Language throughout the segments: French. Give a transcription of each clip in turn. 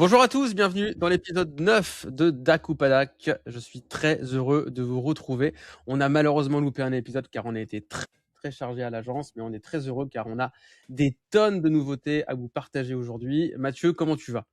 Bonjour à tous, bienvenue dans l'épisode 9 de Dak ou pas Dak. Je suis très heureux de vous retrouver. On a malheureusement loupé un épisode car on a été très chargé à l'agence, mais on est très heureux car on a des tonnes de nouveautés à vous partager aujourd'hui. Mathieu, comment tu vas?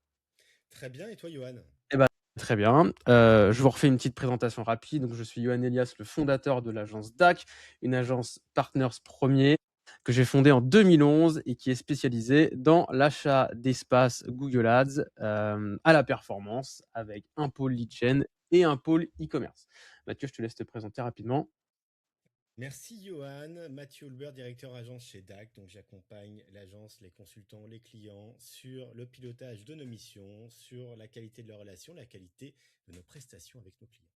Très bien, et toi, Johan? Eh ben, très bien. Je vous refais une petite présentation rapide. Donc, je suis Johan Elias, le fondateur de l'agence DAC, une agence Partners Premier que j'ai fondée en 2011 et qui est spécialisée dans l'achat d'espace Google Ads à la performance avec un pôle lead gen et un pôle e-commerce. Mathieu, je te laisse te présenter rapidement. Merci, Johan. Mathieu Hulbert, directeur agence chez DAC. Donc, j'accompagne l'agence, les consultants, les clients sur le pilotage de nos missions, sur la qualité de leurs relations, la qualité de nos prestations avec nos clients.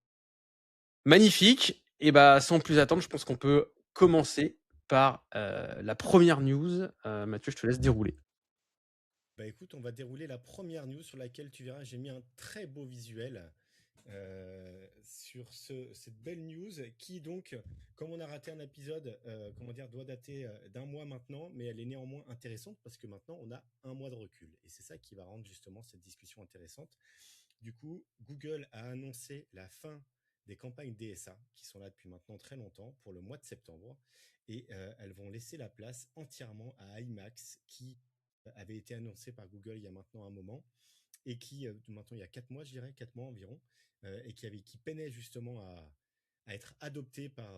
Magnifique. Et bah, sans plus attendre, je pense qu'on peut commencer par la première news. Mathieu, je te laisse dérouler. Bah écoute, on va dérouler la première news sur laquelle tu verras, j'ai mis un très beau visuel sur cette belle news qui donc, comme on a raté un épisode, comment dire, doit dater d'un mois maintenant, mais elle est néanmoins intéressante parce que maintenant on a un mois de recul et c'est ça qui va rendre justement cette discussion intéressante. Du coup, Google a annoncé la fin des campagnes DSA qui sont là depuis maintenant très longtemps pour le mois de septembre et elles vont laisser la place entièrement à IMAX qui avait été annoncé par Google il y a maintenant un moment et qui, maintenant il y a 4 mois, je dirais, 4 mois environ, et qui peinait justement à être adopté par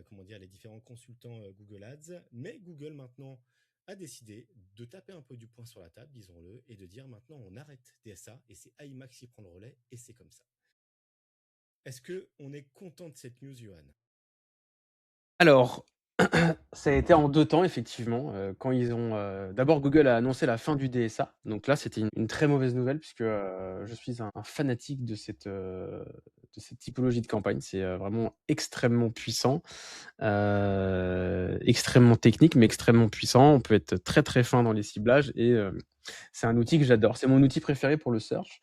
comment dire, les différents consultants Google Ads. Mais Google maintenant a décidé de taper un peu du poing sur la table, disons-le, et de dire maintenant on arrête DSA et c'est IMAX qui prend le relais et c'est comme ça. Est-ce que on est content de cette news, Johan? Alors, ça a été en 2 temps effectivement, quand ils ont, d'abord Google a annoncé la fin du DSA, donc là c'était une très mauvaise nouvelle puisque, je suis un fanatique de cette typologie de campagne. C'est, vraiment extrêmement puissant, extrêmement technique, mais extrêmement puissant. On peut être très, très fin dans les ciblages et c'est un outil que j'adore. C'est mon outil préféré pour le search.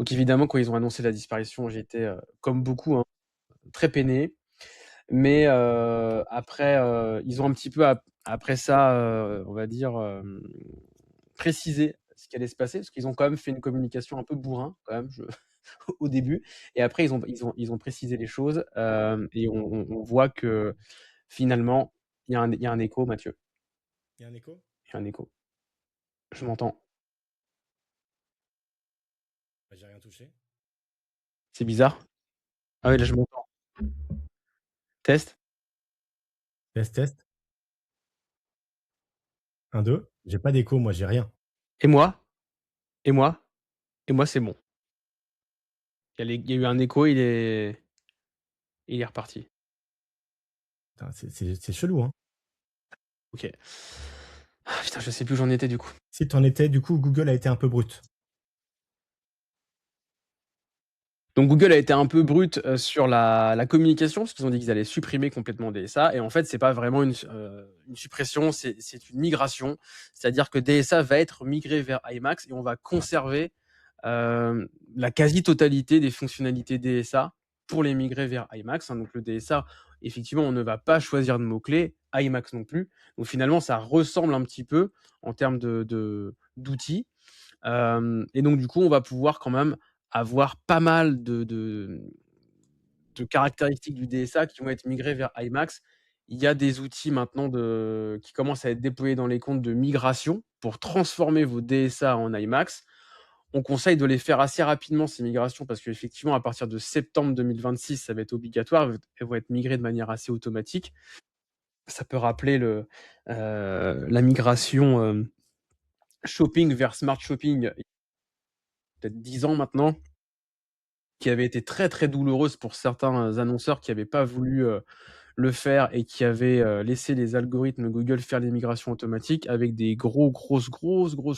Donc évidemment quand ils ont annoncé la disparition, j'ai été, comme beaucoup, hein, très peiné. Mais après, ils ont un petit peu après ça, on va dire, précisé ce qui allait se passer, parce qu'ils ont quand même fait une communication un peu bourrin quand même, au début. Et après, ils ont précisé les choses, et on voit que finalement, il y a un écho, Mathieu. Il y a un écho? Il y a un écho. Je m'entends. Bah, j'ai rien touché. C'est bizarre. Ah oui, là, je m'entends. Test. Test, test. Un, deux. J'ai pas d'écho, moi, j'ai rien. Et moi? Et moi? Et moi, c'est bon. Il y a eu un écho, il est reparti. Putain, c'est chelou, hein. OK. Ah putain, je sais plus où j'en étais du coup. Si t'en étais, du coup, Google a été un peu brut. Donc Google a été un peu brut, sur la communication, parce qu'ils ont dit qu'ils allaient supprimer complètement DSA et en fait, c'est pas vraiment une suppression, c'est une migration. C'est-à-dire que DSA va être migré vers IMAX et on va conserver, la quasi-totalité des fonctionnalités DSA pour les migrer vers IMAX, hein. Donc le DSA, effectivement, on ne va pas choisir de mots-clés, IMAX non plus. Donc finalement, ça ressemble un petit peu en termes d'outils. Et donc, du coup, on va pouvoir quand même avoir pas mal de caractéristiques du DSA qui vont être migrées vers IMAX. Il y a des outils maintenant qui commencent à être déployés dans les comptes de migration pour transformer vos DSA en IMAX. On conseille de les faire assez rapidement, ces migrations, parce qu'effectivement, à partir de septembre 2026, ça va être obligatoire. Elles vont être migrées de manière assez automatique. Ça peut rappeler la migration shopping vers smart shopping, peut-être 10 ans maintenant, qui avait été très, très douloureuse pour certains annonceurs qui n'avaient pas voulu, le faire et qui avaient, laissé les algorithmes Google faire les migrations automatiques avec des grosses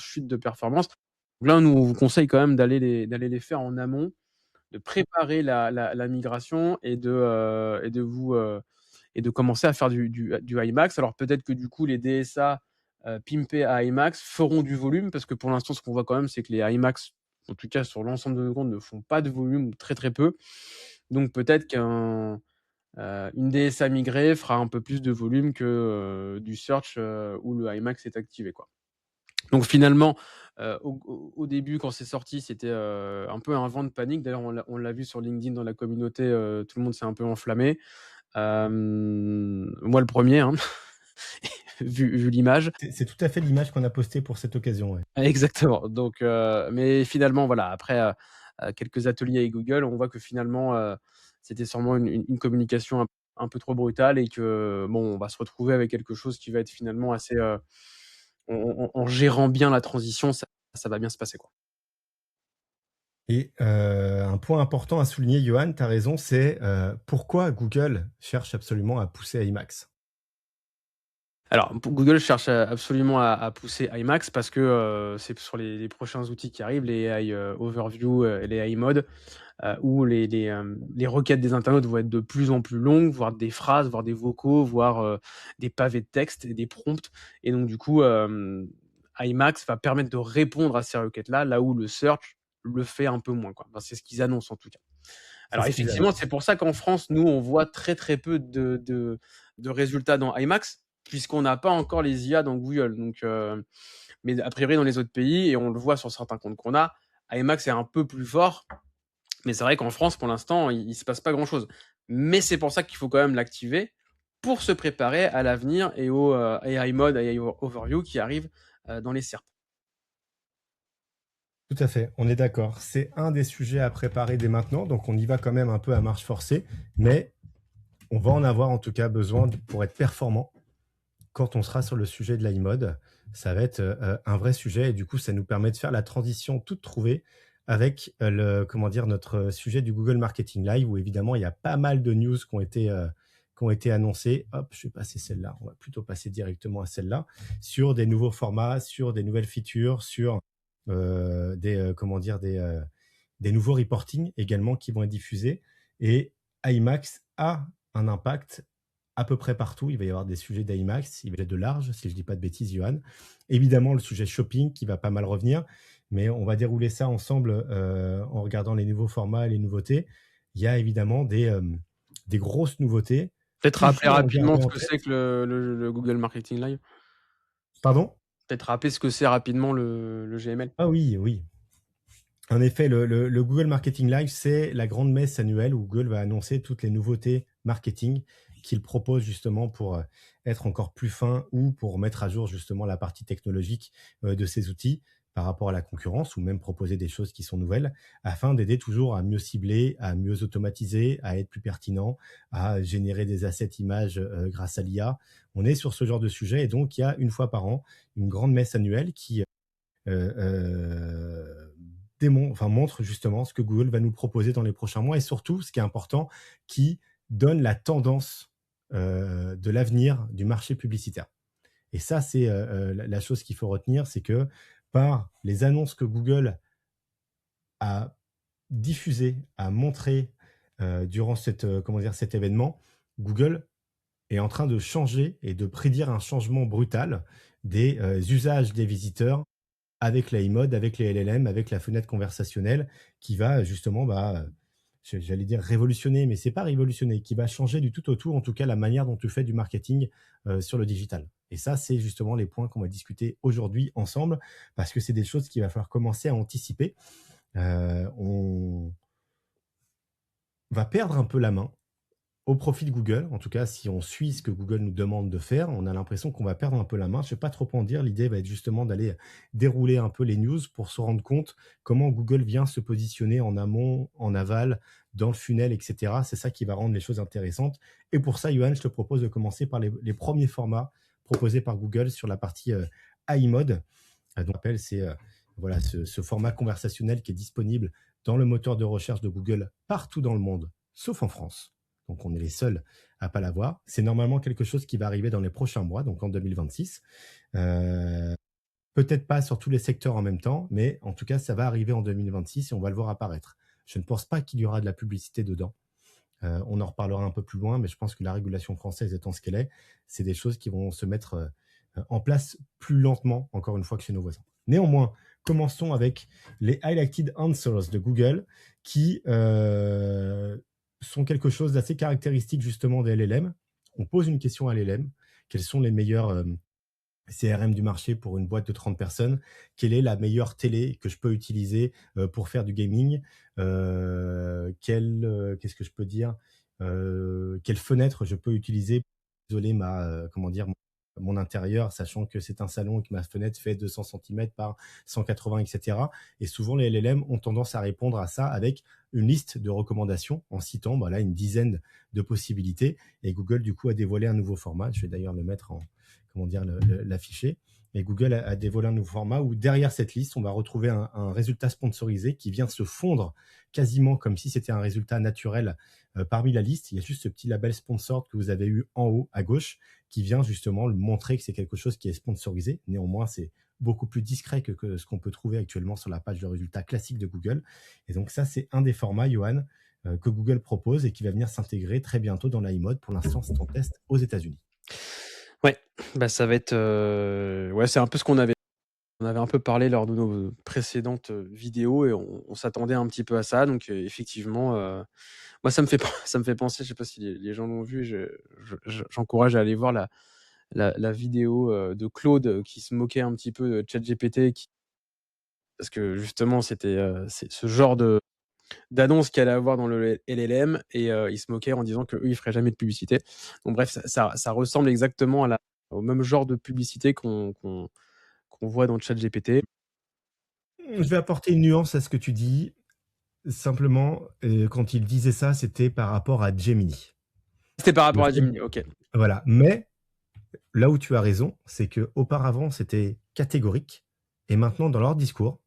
chutes de performance. Donc là, nous, on vous conseille quand même d'aller les faire en amont, de préparer la migration et de commencer à faire du IMAX. Alors peut-être que du coup, les DSA, pimpés à IMAX feront du volume parce que pour l'instant, ce qu'on voit quand même, c'est que les IMAX, en tout cas sur l'ensemble de nos comptes, ne font pas de volume ou très, très peu. Donc peut-être une DSA migrée fera un peu plus de volume que, du search, où le IMAX est activé, quoi. Donc finalement, au début, quand c'est sorti, c'était, un peu un vent de panique. D'ailleurs, on l'a vu sur LinkedIn dans la communauté, tout le monde s'est un peu enflammé. Moi le premier, hein, vu l'image. C'est tout à fait l'image qu'on a postée pour cette occasion, ouais. Exactement. Donc, mais finalement, voilà, après, quelques ateliers avec Google, on voit que finalement, c'était sûrement une communication un peu trop brutale et que, bon, on va se retrouver avec quelque chose qui va être finalement assez, en gérant bien la transition, ça va bien se passer, quoi. Et un point important à souligner, Johan, tu as raison, c'est, pourquoi Google cherche absolument à pousser IMAX? Alors, pour Google cherche absolument à pousser IMAX parce que, c'est sur les prochains outils qui arrivent, les AI, Overview, et les AI Mode, où les requêtes des internautes vont être de plus en plus longues, voire des phrases, voire des vocaux, voire, des pavés de texte et des prompts. Et donc du coup, IMAX va permettre de répondre à ces requêtes-là, là où le search le fait un peu moins, quoi. Enfin, c'est ce qu'ils annoncent en tout cas. C'est Alors ce qu'ils effectivement, annoncent. c'est pour ça qu'en France, nous, on voit très, très peu de résultats dans IMAX, puisqu'on n'a pas encore les IA dans Google. Donc, mais a priori dans les autres pays, et on le voit sur certains comptes qu'on a, IMAX est un peu plus fort, mais c'est vrai qu'en France, pour l'instant, il se passe pas grand-chose. Mais c'est pour ça qu'il faut quand même l'activer pour se préparer à l'avenir et au AI Mode, AI Overview qui arrive dans les SERP. Tout à fait, on est d'accord. C'est un des sujets à préparer dès maintenant, donc on y va quand même un peu à marche forcée, mais on va en avoir en tout cas besoin pour être performant quand on sera sur le sujet de l'iMode. Ça va être un vrai sujet et du coup, ça nous permet de faire la transition toute trouvée avec comment dire, notre sujet du Google Marketing Live où évidemment, il y a pas mal de news qui ont été annoncées. Hop, je vais passer celle-là. On va plutôt passer directement à celle-là sur des nouveaux formats, sur des nouvelles features, sur comment dire, des nouveaux reporting également qui vont être diffusés. Et IMAX a un impact à peu près partout. Il va y avoir des sujets d'IMAX, il va y avoir de large, si je ne dis pas de bêtises, Johan. Évidemment, le sujet shopping qui va pas mal revenir, mais on va dérouler ça ensemble en regardant les nouveaux formats et les nouveautés. Il y a évidemment des grosses nouveautés, Peut-être rappeler toujours en rapidement gardant ce en que c'est tête. que le Google Marketing Live. Pardon? Peut-être rappeler ce que c'est rapidement le GML. Ah oui, oui. En effet, le Google Marketing Live, c'est la grande messe annuelle où Google va annoncer toutes les nouveautés marketing qu'il propose justement pour être encore plus fin ou pour mettre à jour justement la partie technologique de ses outils par rapport à la concurrence ou même proposer des choses qui sont nouvelles afin d'aider toujours à mieux cibler, à mieux automatiser, à être plus pertinent, à générer des assets images grâce à l'IA. On est sur ce genre de sujet et donc il y a une fois par an une grande messe annuelle qui euh, euh, montre justement ce que Google va nous proposer dans les prochains mois et surtout, ce qui est important, qui donne la tendance de l'avenir du marché publicitaire. Et ça, c'est la chose qu'il faut retenir, c'est que par les annonces que Google a diffusées, a montrées durant comment dire, cet événement, Google est en train de changer et de prédire un changement brutal des usages des visiteurs avec la iMode, avec les LLM, avec la fenêtre conversationnelle qui va justement, j'allais dire révolutionner, mais c'est pas révolutionner, qui va changer du tout au tout, en tout cas la manière dont tu fais du marketing sur le digital. Et ça, c'est justement les points qu'on va discuter aujourd'hui ensemble, parce que c'est des choses qu'il va falloir commencer à anticiper. On va perdre un peu la main au profit de Google, en tout cas, si on suit ce que Google nous demande de faire, on a l'impression qu'on va perdre un peu la main. Je ne sais pas trop en dire. L'idée va être justement d'aller dérouler un peu les news pour se rendre compte comment Google vient se positionner en amont, en aval, dans le funnel, etc. C'est ça qui va rendre les choses intéressantes. Et pour ça, Johan, je te propose de commencer par les premiers formats proposés par Google sur la partie AI Mode. Donc, je rappelle, c'est voilà, ce format conversationnel qui est disponible dans le moteur de recherche de Google partout dans le monde, sauf en France. Donc, on est les seuls à pas l'avoir. C'est normalement quelque chose qui va arriver dans les prochains mois, donc en 2026. Euh, Peut-être pas sur tous les secteurs en même temps, mais en tout cas, ça va arriver en 2026 et on va le voir apparaître. Je ne pense pas qu'il y aura de la publicité dedans. On en reparlera un peu plus loin, mais je pense que la régulation française étant ce qu'elle est, c'est des choses qui vont se mettre en place plus lentement, encore une fois, que chez nos voisins. Néanmoins, commençons avec les Highlighted Answers de Google, qui sont quelque chose d'assez caractéristique justement des LLM. On pose une question à l'LM, quels sont CRM du marché pour une boîte de 30 personnes. Quelle est la meilleure télé que je peux utiliser pour faire du gaming? Qu'est-ce que je peux dire? Quelle fenêtre je peux utiliser pour isoler comment dire, mon intérieur, sachant que c'est un salon et que ma fenêtre fait 200 centimètres par 180, et cetera. Et souvent, les LLM ont tendance à répondre à ça avec une liste de recommandations en citant, bah là, une dizaine de possibilités. Et Google, du coup, a dévoilé un nouveau format. Je vais d'ailleurs le mettre en, comment dire, l'afficher. Et Google a dévoilé un nouveau format où derrière cette liste, on va retrouver un résultat sponsorisé qui vient se fondre quasiment comme si c'était un résultat naturel parmi la liste. Il y a juste ce petit label sponsor que vous avez eu en haut à gauche qui vient justement le montrer que c'est quelque chose qui est sponsorisé. Néanmoins, c'est beaucoup plus discret que ce qu'on peut trouver actuellement sur la page de résultats classique de Google. Et donc ça, c'est un des formats, Johan, que Google propose et qui va venir s'intégrer très bientôt dans l'iMode. Pour l'instant, c'est en test aux États-Unis. Ouais, bah ça va être, ouais, c'est un peu ce qu'on avait un peu parlé lors de nos précédentes vidéos et on s'attendait un petit peu à ça. Donc effectivement, moi ça me fait ça me fait penser, je sais pas si les gens l'ont vu, j'encourage à aller voir la vidéo de Claude qui se moquait un petit peu de ChatGPT, parce que justement c'était c'est ce genre d'annonce qu'il allait avoir dans le LLM, et il se moquait en disant qu'eux ils feraient jamais de publicité. Donc bref, ça ressemble exactement au même genre de publicité qu'on voit dans ChatGPT. Je vais apporter une nuance à ce que tu dis. Simplement, quand il disait ça, c'était par rapport à Gemini. C'était par Le rapport à fait, Gemini, OK. voilà. Mais là où tu as raison, c'est que auparavant c'était catégorique, et maintenant dans leur discours,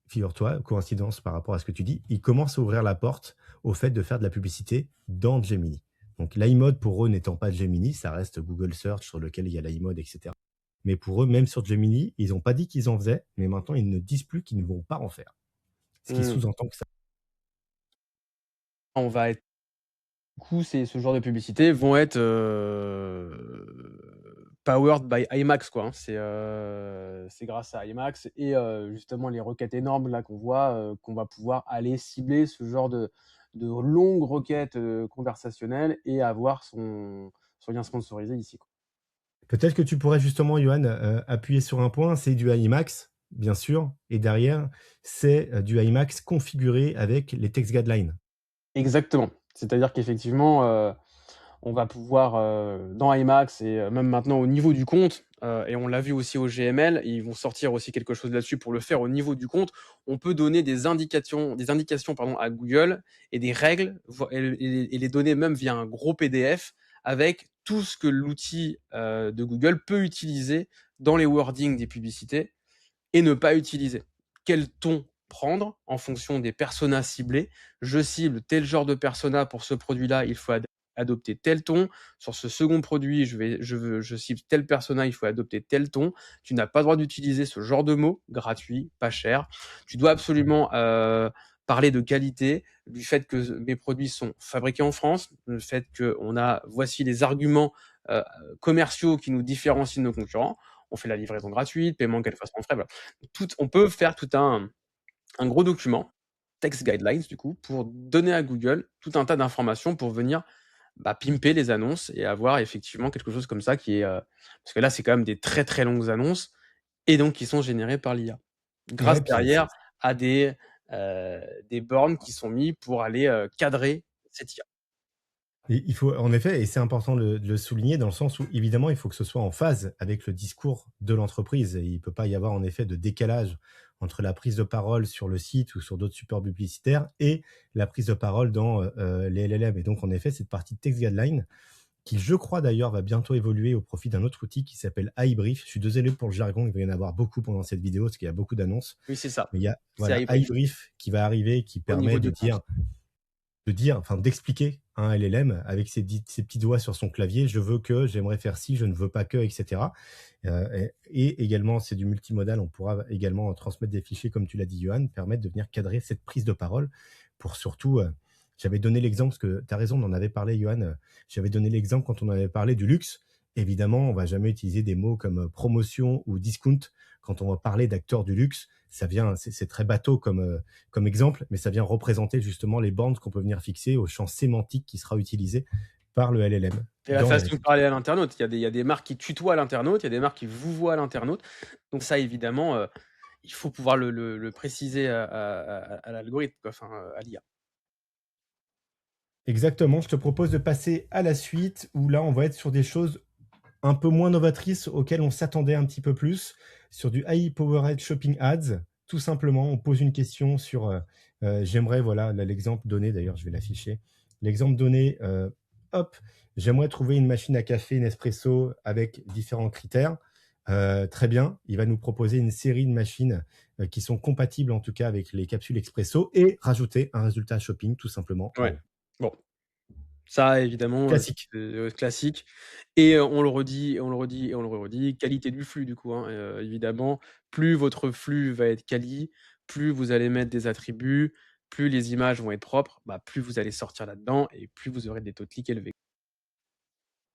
figure-toi, coïncidence par rapport à ce que tu dis, ils commencent à ouvrir la porte au fait de faire de la publicité dans Gemini. Donc l'iMode pour eux n'étant pas Gemini, ça reste Google Search sur lequel il y a l'iMode, etc. Mais pour eux, même sur Gemini, ils n'ont pas dit qu'ils en faisaient, mais maintenant ils ne disent plus qu'ils ne vont pas en faire. Ce qui Mmh. sous-entend que ça. On va être Du coup, ce genre de publicités vont être powered by IMAX, quoi, hein. C'est grâce à IMAX et justement les requêtes énormes là qu'on va pouvoir aller cibler ce genre de longues requêtes conversationnelles et avoir son lien sponsorisé ici, quoi. Peut-être que tu pourrais justement, Johan, appuyer sur un point, c'est du IMAX, bien sûr, et derrière, c'est du IMAX configuré avec les text guidelines. Exactement. C'est-à-dire qu'effectivement, on va pouvoir, dans IMAX et même maintenant au niveau du compte, et on l'a vu aussi au GML, ils vont sortir aussi quelque chose là-dessus pour le faire au niveau du compte. On peut donner des indications pardon, à Google et des règles, et les donner même via un gros PDF avec tout ce que l'outil de Google peut utiliser dans les wordings des publicités et ne pas utiliser. Quel ton prendre en fonction des personas ciblés? Je cible tel genre de persona pour ce produit-là, il faut adopter tel ton. Sur ce second produit, je cible tel persona, il faut adopter tel ton. Tu n'as pas le droit d'utiliser ce genre de mots, gratuit, pas cher. Tu dois absolument parler de qualité, du fait que mes produits sont fabriqués en France, le fait voici les arguments euh, commerciaux qui nous différencient de nos concurrents. On fait la livraison gratuite, paiement 4 fois sans frais, voilà. On peut faire tout un gros document, text guidelines du coup, pour donner à Google tout un tas d'informations pour venir pimper les annonces et avoir effectivement quelque chose comme ça qui est parce que là c'est quand même des très très longues annonces et donc qui sont générées par l'IA. Ouais, Grâce puis derrière à des bornes qui sont mis pour aller cadrer cette IA. il faut, en effet, et c'est important de le souligner, dans le sens où, évidemment, il faut que ce soit en phase avec le discours de l'entreprise. Et il ne peut pas y avoir, en effet, de décalage entre la prise de parole sur le site ou sur d'autres supports publicitaires et la prise de parole dans les LLM. Et donc, en effet, cette partie de text guideline, qui, je crois d'ailleurs, va bientôt évoluer au profit d'un autre outil qui s'appelle iBrief. Je suis désolé pour le jargon, il va y en avoir beaucoup pendant cette vidéo, parce qu'il y a beaucoup d'annonces. Oui, c'est ça. Mais il y a, C'est voilà, iBrief iBrief qui va arriver, qui au permet niveau du compte. enfin, d'expliquer à un LLM avec ses petits doigts sur son clavier, je veux que, j'aimerais faire ci, je ne veux pas que, etc. Et également, c'est du multimodal, on pourra également transmettre des fichiers, comme tu l'as dit, Johan, permettre de venir cadrer cette prise de parole pour surtout, j'avais donné l'exemple, parce que tu as raison, on en avait parlé, Johan, j'avais donné l'exemple quand on avait parlé du luxe. Évidemment, on va jamais utiliser des mots comme promotion ou discount quand on va parler d'acteurs du luxe. C'est très bateau comme exemple, mais ça vient représenter justement les bornes qu'on peut venir fixer au champ sémantique qui sera utilisé par le LLM Et la dans façon de RStudio. parler à l'internaute, il y a des marques qui tutoient l'internaute, il y a des marques qui vouvoient l'internaute. Donc ça, évidemment, il faut pouvoir le préciser à l'algorithme, quoi, enfin, à l'IA. Exactement, je te propose de passer à la suite où là, on va être sur des choses un peu moins novatrices auxquelles on s'attendait un petit peu plus, sur du high powered shopping ads. Tout simplement, on pose une question sur, j'aimerais, voilà, là, l'exemple donné, d'ailleurs, je vais l'afficher. L'exemple donné, hop, j'aimerais trouver une machine à café Nespresso avec différents critères. Très bien, il va nous proposer une série de machines qui sont compatibles en tout cas avec les capsules expresso et rajouter un résultat shopping tout simplement en Ouais. haut. Bon, ça évidemment, Classique. c'est, classique et on le redit et on le redit et on le redit, qualité du flux du coup, hein, évidemment, plus votre flux va être quali, plus vous allez mettre des attributs, plus les images vont être propres, bah, plus vous allez sortir là-dedans et plus vous aurez des taux de clics élevés.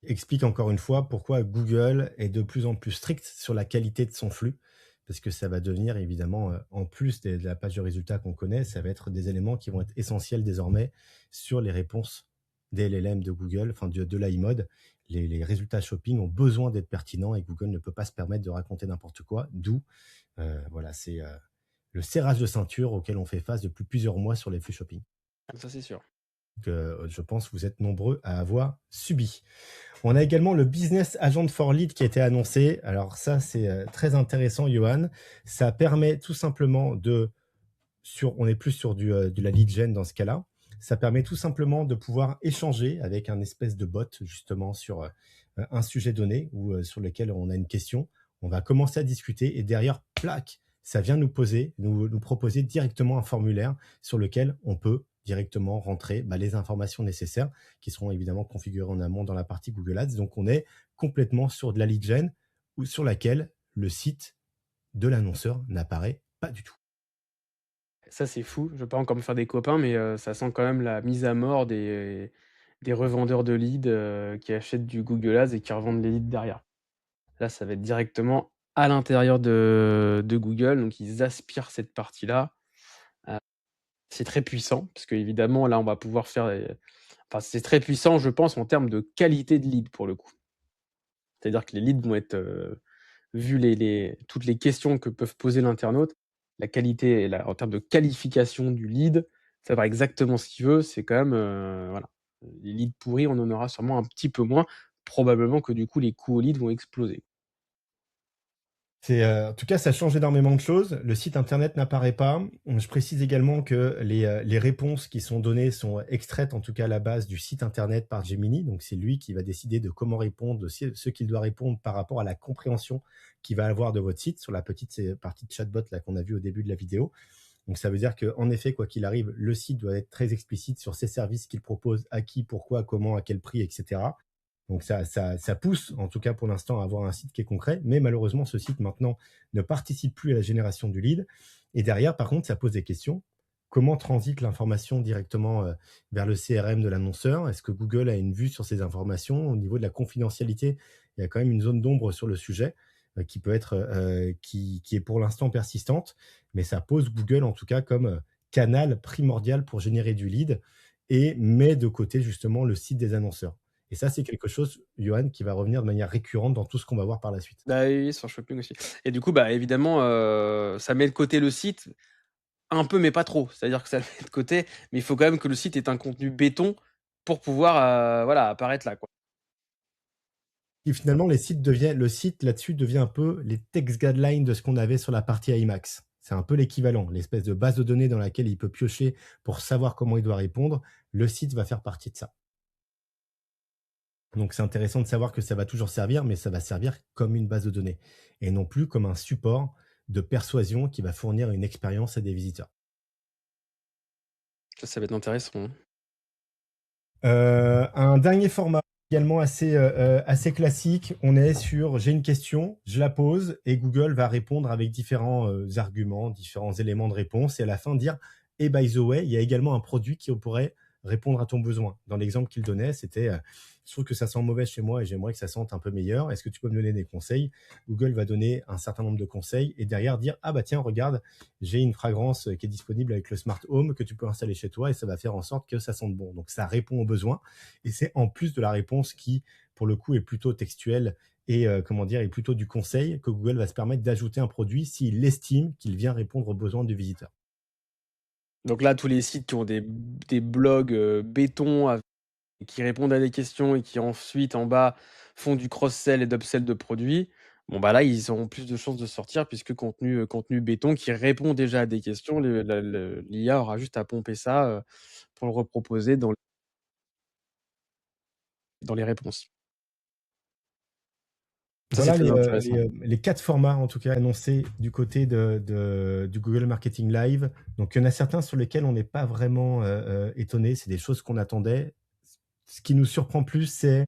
Explique encore une fois pourquoi Google est de plus en plus strict sur la qualité de son flux, parce que ça va devenir évidemment, en plus de la page de résultats qu'on connaît, ça va être des éléments qui vont être essentiels désormais sur les réponses des LLM de Google, enfin de l'iMode. Les résultats shopping ont besoin d'être pertinents et Google ne peut pas se permettre de raconter n'importe quoi, d'où, voilà, c'est, le serrage de ceinture auquel on fait face depuis plusieurs mois sur les flux shopping, Ça c'est sûr. que je pense vous êtes nombreux à avoir subi. On a également le Business Agent for Lead qui a été annoncé. Alors ça, c'est très intéressant, Johan. Ça permet tout simplement on est plus sur de la lead gen dans ce cas-là. Ça permet tout simplement de pouvoir échanger avec un espèce de bot justement sur un sujet donné ou sur lequel on a une question. On va commencer à discuter et derrière, plac, ça vient nous proposer directement un formulaire sur lequel on peut directement rentrer les informations nécessaires qui seront évidemment configurées en amont dans la partie Google Ads. Donc, on est complètement sur de la lead gen ou sur laquelle le site de l'annonceur n'apparaît pas du tout. Ça, c'est fou. Je vais pas encore me faire des copains, mais ça sent quand même la mise à mort des revendeurs de leads, qui achètent du Google Ads et qui revendent les leads derrière. Là, ça va être directement à l'intérieur de Google, donc ils aspirent cette partie-là. Heu, c'est très puissant parce qu'évidemment, là, on va pouvoir faire, enfin, c'est très puissant, je pense, en termes de qualité de lead, pour le coup. C'est-à-dire que les leads vont être, vu toutes les questions que peuvent poser l'internaute, la qualité et en termes de qualification du lead, savoir exactement ce qu'il veut, c'est quand même, voilà. Les leads pourris, on en aura sûrement un petit peu moins. Probablement que du coup, les coûts aux leads vont exploser. C'est, en tout cas, ça change énormément de choses. Le site internet n'apparaît pas. Je précise également que les réponses qui sont données sont extraites, en tout cas à la base du site internet par Gemini. Donc, c'est lui qui va décider de comment répondre, de ce qu'il doit répondre par rapport à la compréhension qu'il va avoir de votre site sur la petite partie de chatbot là qu'on a vu au début de la vidéo. Donc, ça veut dire qu'en effet, quoi qu'il arrive, le site doit être très explicite sur ses services qu'il propose, à qui, pourquoi, comment, à quel prix, etc. Donc ça pousse, en tout cas pour l'instant, à avoir un site qui est concret, mais malheureusement, ce site maintenant ne participe plus à la génération du lead. Et derrière, par contre, ça pose des questions. Comment transite l'information directement vers le CRM de l'annonceur? Est-ce que Google a une vue sur ces informations? Au niveau de la confidentialité, il y a quand même une zone d'ombre sur le sujet qui peut être, qui est pour l'instant persistante, mais ça pose Google en tout cas comme canal primordial pour générer du lead et met de côté justement le site des annonceurs. Et ça, c'est quelque chose, Johan, qui va revenir de manière récurrente dans tout ce qu'on va voir par la suite. Bah, oui, oui, sur Shopping aussi et du coup, bah, évidemment, ça met de côté le site un peu, mais pas trop. C'est-à-dire que ça le met de côté, mais il faut quand même que le site ait un contenu béton pour pouvoir, voilà, apparaître là, quoi. Et finalement, le site là-dessus devient un peu les text guidelines de ce qu'on avait sur la partie IMAX. C'est un peu l'équivalent, l'espèce de base de données dans laquelle il peut piocher pour savoir comment il doit répondre. Le site va faire partie de ça. Donc c'est intéressant de savoir que ça va toujours servir, mais ça va servir comme une base de données et non plus comme un support de persuasion qui va fournir une expérience à des visiteurs. Ça va être intéressant, hein. Un dernier format également assez classique. On est sur j'ai une question, je la pose et Google va répondre avec différents arguments, différents éléments de réponse et à la fin dire et by the way, il y a également un produit qui pourrait répondre à ton besoin. Dans l'exemple qu'il donnait, c'était je trouve que ça sent mauvais chez moi et j'aimerais que ça sente un peu meilleur. Est-ce que tu peux me donner des conseils? Google va donner un certain nombre de conseils et derrière dire ah bah tiens regarde, j'ai une fragrance qui est disponible avec le smart home que tu peux installer chez toi et ça va faire en sorte que ça sente bon. Donc ça répond aux besoins et c'est en plus de la réponse qui pour le coup est plutôt textuelle et comment dire est plutôt du conseil que Google va se permettre d'ajouter un produit s'il estime qu'il vient répondre aux besoins du visiteur. Donc là, tous les sites qui ont des blogs, béton qui répondent à des questions et qui ensuite en bas font du cross-sell et d'upsell de produits, bon bah là, ils auront plus de chances de sortir puisque contenu béton qui répond déjà à des questions, l'IA aura juste à pomper ça, pour le reproposer dans les réponses. Ça, c'est Voilà très intéressant. les 4 formats, en tout cas, annoncés du côté du Google Marketing Live. Donc, il y en a certains sur lesquels on n'est pas vraiment étonné. C'est des choses qu'on attendait. Ce qui nous surprend plus, c'est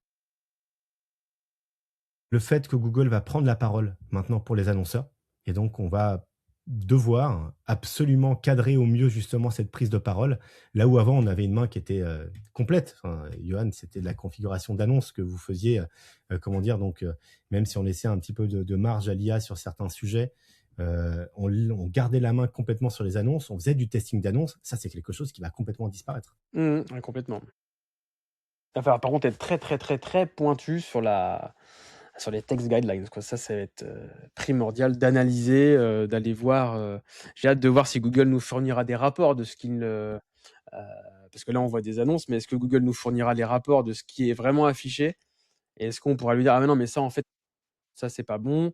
le fait que Google va prendre la parole maintenant pour les annonceurs. Et donc, on va devoir absolument cadrer au mieux justement cette prise de parole. Là où avant, on avait une main qui était complète. Enfin, Johan, c'était de la configuration d'annonce que vous faisiez. Comment dire, donc, même si on laissait un petit peu de marge à l'IA sur certains sujets, on gardait la main complètement sur les annonces. On faisait du testing d'annonces. Ça, c'est quelque chose qui va complètement disparaître. Ouais, complètement. Il va falloir par contre être très, très, très, très pointu sur les text guidelines, quoi. Ça va être, primordial d'analyser, d'aller voir, j'ai hâte de voir si Google nous fournira des rapports de ce qu'il, parce que là, on voit des annonces, mais est-ce que Google nous fournira les rapports de ce qui est vraiment affiché? Et est-ce qu'on pourra lui dire: «Ah mais non, mais ça, en fait, ça, c'est pas bon,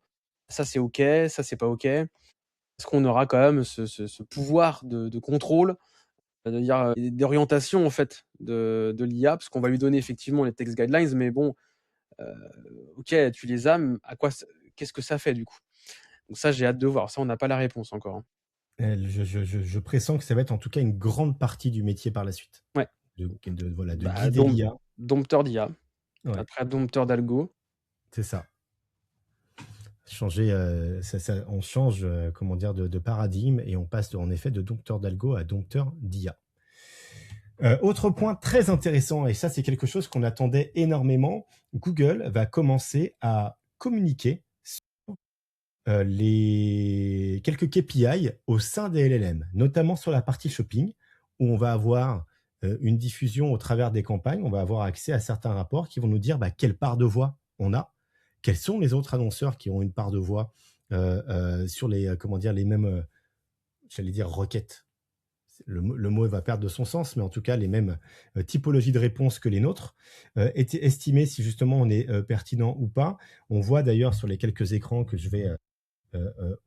ça, c'est OK, ça, c'est pas OK». Est-ce qu'on aura quand même ce pouvoir de contrôle, de dire, d'orientation, en fait, de l'IA? Parce qu'on va lui donner effectivement les text guidelines, mais bon, heu, OK, tu les as, à quoi ça qu'est-ce que ça fait, du coup? Donc ça, j'ai hâte de voir. Ça, on n'a pas la réponse encore, hein. Je pressens que ça va être en tout cas une grande partie du métier par la suite. Ouais, Voilà, de bah, guider l'IA. dompteur d'IA. Ouais, Après dompteur d'algo. c'est ça. Changer, on change, comment dire, de paradigme et on passe en effet de dompteur d'algo à dompteur d'IA. Autre point très intéressant, et ça c'est quelque chose qu'on attendait énormément, Google va commencer à communiquer sur les quelques KPI au sein des LLM, notamment sur la partie shopping, où on va avoir une diffusion au travers des campagnes, on va avoir accès à certains rapports qui vont nous dire bah, quelle part de voix on a, quels sont les autres annonceurs qui ont une part de voix sur les, comment dire, les mêmes, j'allais dire requêtes. Le mot va perdre de son sens, mais en tout cas les mêmes typologies de réponses que les nôtres, estimer si justement on est pertinent ou pas. On voit d'ailleurs sur les quelques écrans que je vais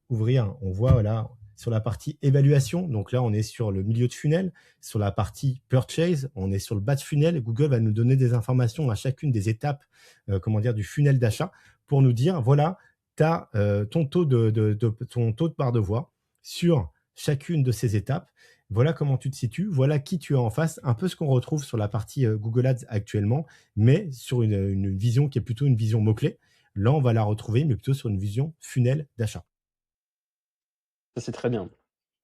ouvrir, on voit voilà, sur la partie évaluation, donc là on est sur le milieu de funnel, sur la partie purchase, on est sur le bas de funnel. Google va nous donner des informations à chacune des étapes comment dire, du funnel d'achat pour nous dire voilà, tu as ton taux de part de voix sur chacune de ces étapes. Voilà comment tu te situes, voilà qui tu as en face, un peu ce qu'on retrouve sur la partie Google Ads actuellement, mais sur une vision qui est plutôt une vision mot-clé. Là, on va la retrouver, mais plutôt sur une vision funnel d'achat. Ça, c'est très bien.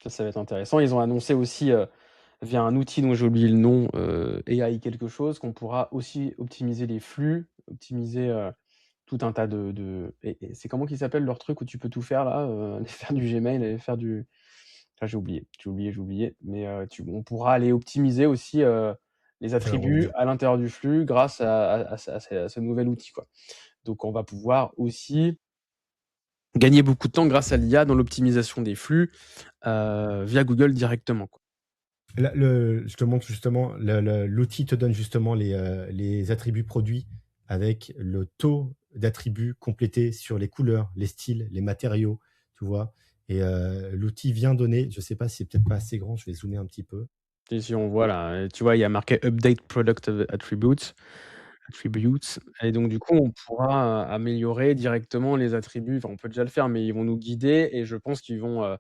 Ça va être intéressant. Ils ont annoncé aussi, via un outil dont j'ai oublié le nom, AI quelque chose, qu'on pourra aussi optimiser les flux, optimiser, tout un tas et c'est comment qu'il s'appelle leur truc où tu peux tout faire là, aller faire du Gmail, aller faire du ah j'ai oublié, mais on pourra aller optimiser aussi, les Alors, on attributs à l'intérieur du flux grâce à ce nouvel outil, quoi. Donc on va pouvoir aussi gagner beaucoup de temps grâce à l'IA dans l'optimisation des flux, via Google directement, quoi. je te montre justement, l'outil te donne justement les attributs produits avec le taux d'attributs complétés sur les couleurs, les styles, les matériaux, tu vois. Et l'outil vient donner, je sais pas si c'est peut-être pas assez grand, je vais zoomer un petit peu. Si on voit là, tu vois, il y a marqué Update Product Attributes et donc du coup, on pourra, améliorer directement les attributs. Enfin, on peut déjà le faire, mais ils vont nous guider et je pense qu'ils vont,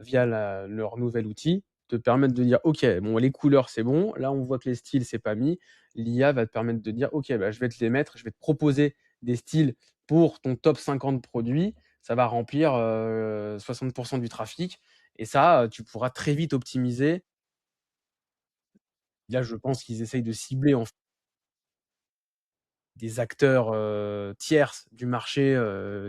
via leur nouvel outil, te permettre de dire: «OK, bon, les couleurs, c'est bon. Là, on voit que les styles, c'est pas mis». L'IA va te permettre de dire: «OK, bah, je vais te les mettre, je vais te proposer des styles pour ton top 50 produits». Ça va remplir, 60 du trafic et ça, tu pourras très vite optimiser Là, je pense qu'ils essayent de cibler en des acteurs, tierces du marché,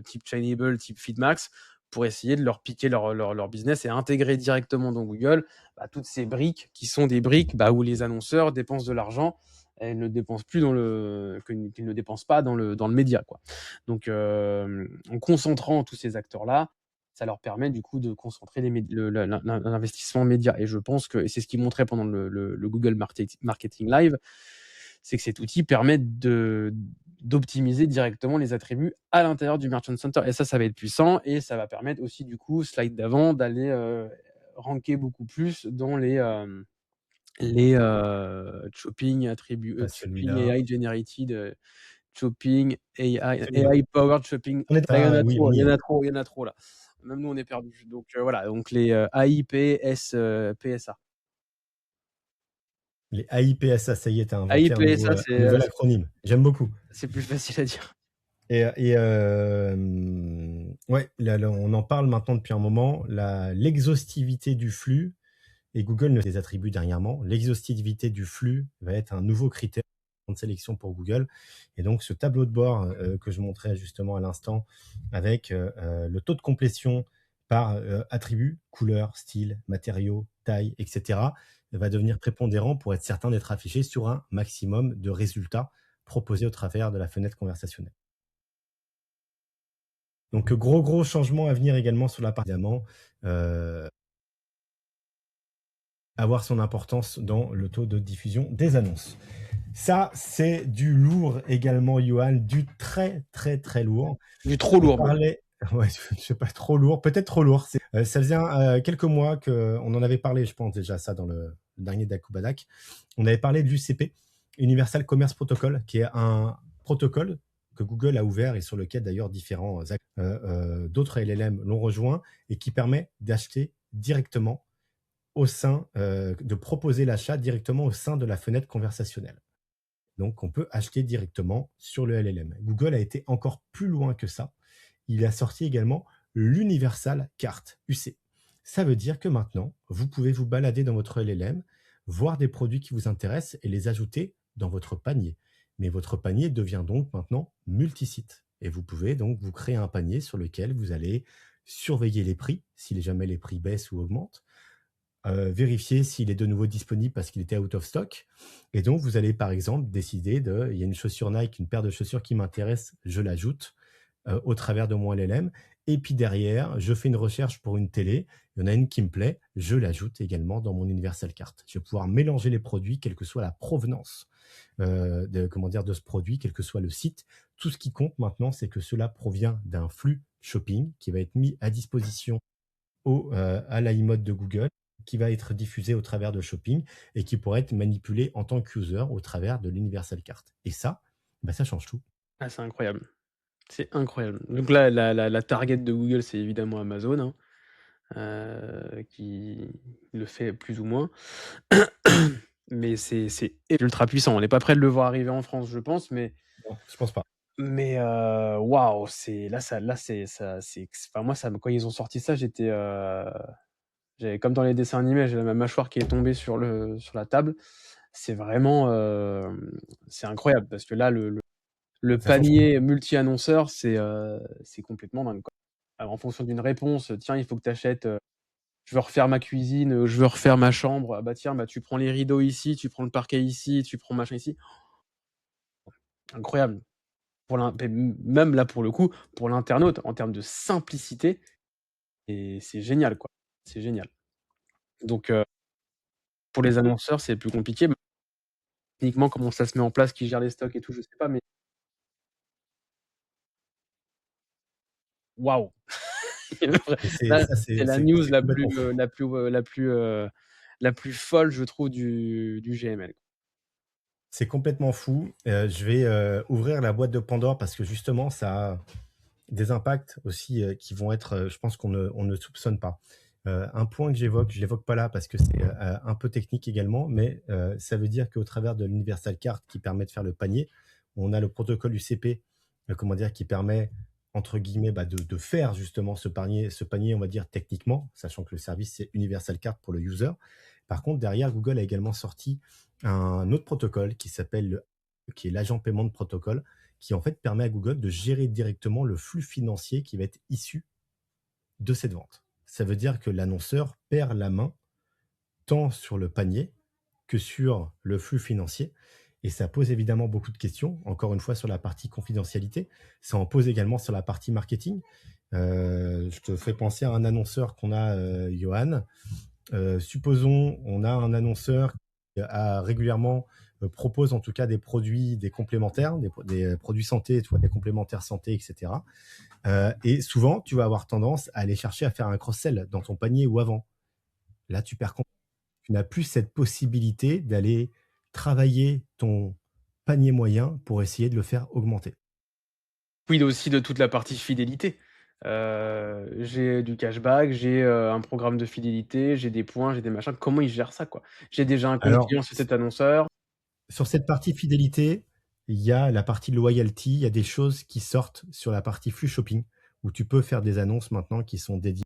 type Chainable, type Feedmax, pour essayer de leur piquer leur business et intégrer directement dans Google, toutes ces briques qui sont des briques, où les annonceurs dépensent de l'argent et ne dépensent plus qu'ils ne dépensent pas dans le média, quoi. Donc, en concentrant tous ces acteurs-là, ça leur permet du coup de concentrer l'investissement média. Et je pense que, et c'est ce qu'ils montraient pendant le Google Marketing Live, c'est que cet outil permet d'optimiser directement les attributs à l'intérieur du Merchant Center. Et ça va être puissant, et ça va permettre aussi, du coup, slide d'avant, d'aller ranker beaucoup plus dans les shopping attributs, Pas shopping celui-là. AI generated, shopping Celui-là. AI powered shopping. On est Il y en ah a oui, trop, on il y y en est. a trop, il y en a trop là. Même nous, on est perdus. Donc voilà, donc les AIPS, PSA. Les AIPSA, ça y est, tu as inventé AIPSA, un nouvel acronyme. J'aime beaucoup. c'est plus facile à dire. Ouais, là, on en parle maintenant depuis un moment. L'exhaustivité du flux, et Google ne les attribue dernièrement, l'exhaustivité du flux va être un nouveau critère de sélection pour Google. Et donc, ce tableau de bord que je montrais justement à l'instant, avec le taux de complétion par attribut, couleur, style, matériaux, taille, etc., va devenir prépondérant pour être certain d'être affiché sur un maximum de résultats proposés au travers de la fenêtre conversationnelle. Donc, gros changement à venir également sur la partie, évidemment, avoir son importance dans le taux de diffusion des annonces. Ça, c'est du lourd également, Johan, du très lourd. Du trop On lourd même. parlait, ouais, je sais pas, trop lourd, peut-être trop lourd. Ça faisait quelques mois qu'on en avait parlé, je pense déjà ça dans le dernier Dakubadak. On avait parlé de l'UCP, Universal Commerce Protocol, qui est un protocole que Google a ouvert et sur lequel d'ailleurs différents d'autres LLM l'ont rejoint, et qui permet d'acheter directement au sein, de proposer l'achat directement au sein de la fenêtre conversationnelle. Donc, on peut acheter directement sur le LLM. Google a été encore plus loin que ça. Il a sorti également l'Universal Cart, UC. Ça veut dire que maintenant, vous pouvez vous balader dans votre LLM, voir des produits qui vous intéressent et les ajouter dans votre panier. Mais votre panier devient donc maintenant multisite. Et vous pouvez donc vous créer un panier sur lequel vous allez surveiller les prix, si jamais les prix baissent ou augmentent, vérifier s'il est de nouveau disponible parce qu'il était out of stock. Et donc, vous allez par exemple décider il y a une chaussure Nike, une paire de chaussures qui m'intéresse, je l'ajoute au travers de mon LLM. Et puis derrière, je fais une recherche pour une télé. Il y en a une qui me plaît, je l'ajoute également dans mon Universal Cart. Je vais pouvoir mélanger les produits, quelle que soit la provenance de ce produit, quel que soit le site. Tout ce qui compte maintenant, c'est que cela provient d'un flux shopping qui va être mis à disposition à l'iMode de Google, qui va être diffusé au travers de Shopping et qui pourrait être manipulé en tant qu'user au travers de l'Universal Cart. Et ça, ça change tout. Ah, c'est incroyable. C'est incroyable. Donc là, la target de Google, c'est évidemment Amazon, hein, qui le fait plus ou moins. Mais c'est ultra puissant. On n'est pas prêt de le voir arriver en France, je pense, mais Non, je pense pas. waouh, enfin, moi, quand ils ont sorti ça, j'avais comme dans les dessins animés, j'ai ma mâchoire qui est tombée sur la table. C'est vraiment, c'est incroyable parce que là, le Ça change tout. panier multi-annonceur, c'est complètement dingue, quoi. Alors, en fonction d'une réponse, tiens, il faut que tu achètes, je veux refaire ma cuisine, je veux refaire ma chambre. Ah bah tiens, tu prends les rideaux ici, tu prends le parquet ici, tu prends machin ici. Incroyable. Même là, pour le coup, pour l'internaute, en termes de simplicité, et c'est génial, quoi. C'est génial. Donc, pour les annonceurs, c'est plus compliqué. Techniquement, comment ça se met en place, qui gère les stocks et tout, je sais pas, mais waouh! Et Là, ça, c'est la c'est news c'est complètement fou. la plus folle, je trouve, du GML. C'est complètement fou. Je vais ouvrir la boîte de Pandore parce que justement, ça a des impacts aussi qui vont être, je pense on ne soupçonne pas. Un point que je l'évoque pas là parce que c'est un peu technique également, mais ça veut dire qu'au travers de l'Universal Cart qui permet de faire le panier, on a le protocole UCP, qui permet entre guillemets de faire justement ce panier, on va dire techniquement, sachant que le service c'est Universal Cart pour le user. Par contre, derrière, Google a également sorti un autre protocole qui est l'agent paiement de protocole, qui en fait permet à Google de gérer directement le flux financier qui va être issu de cette vente. Ça veut dire que l'annonceur perd la main tant sur le panier que sur le flux financier. Et ça pose évidemment beaucoup de questions, encore une fois sur la partie confidentialité. Ça en pose également sur la partie marketing. Je te fais penser à un annonceur qu'on a, Johan. Supposons, on a un annonceur qui régulièrement propose en tout cas des produits, des complémentaires, des produits santé, tu vois, des complémentaires santé, etc. Et souvent, tu vas avoir tendance à aller chercher à faire un cross-sell dans ton panier ou avant. Là, tu n'as plus cette possibilité d'aller travailler ton panier moyen pour essayer de le faire augmenter. Oui, aussi de toute la partie fidélité. J'ai du cashback, j'ai, un programme de fidélité, j'ai des points, j'ai des machins. Comment ils gèrent ça, quoi? J'ai déjà un compte Alors, client sur cet annonceur. sur cette partie fidélité, il y a la partie loyalty, il y a des choses qui sortent sur la partie flux shopping, où tu peux faire des annonces maintenant qui sont dédiées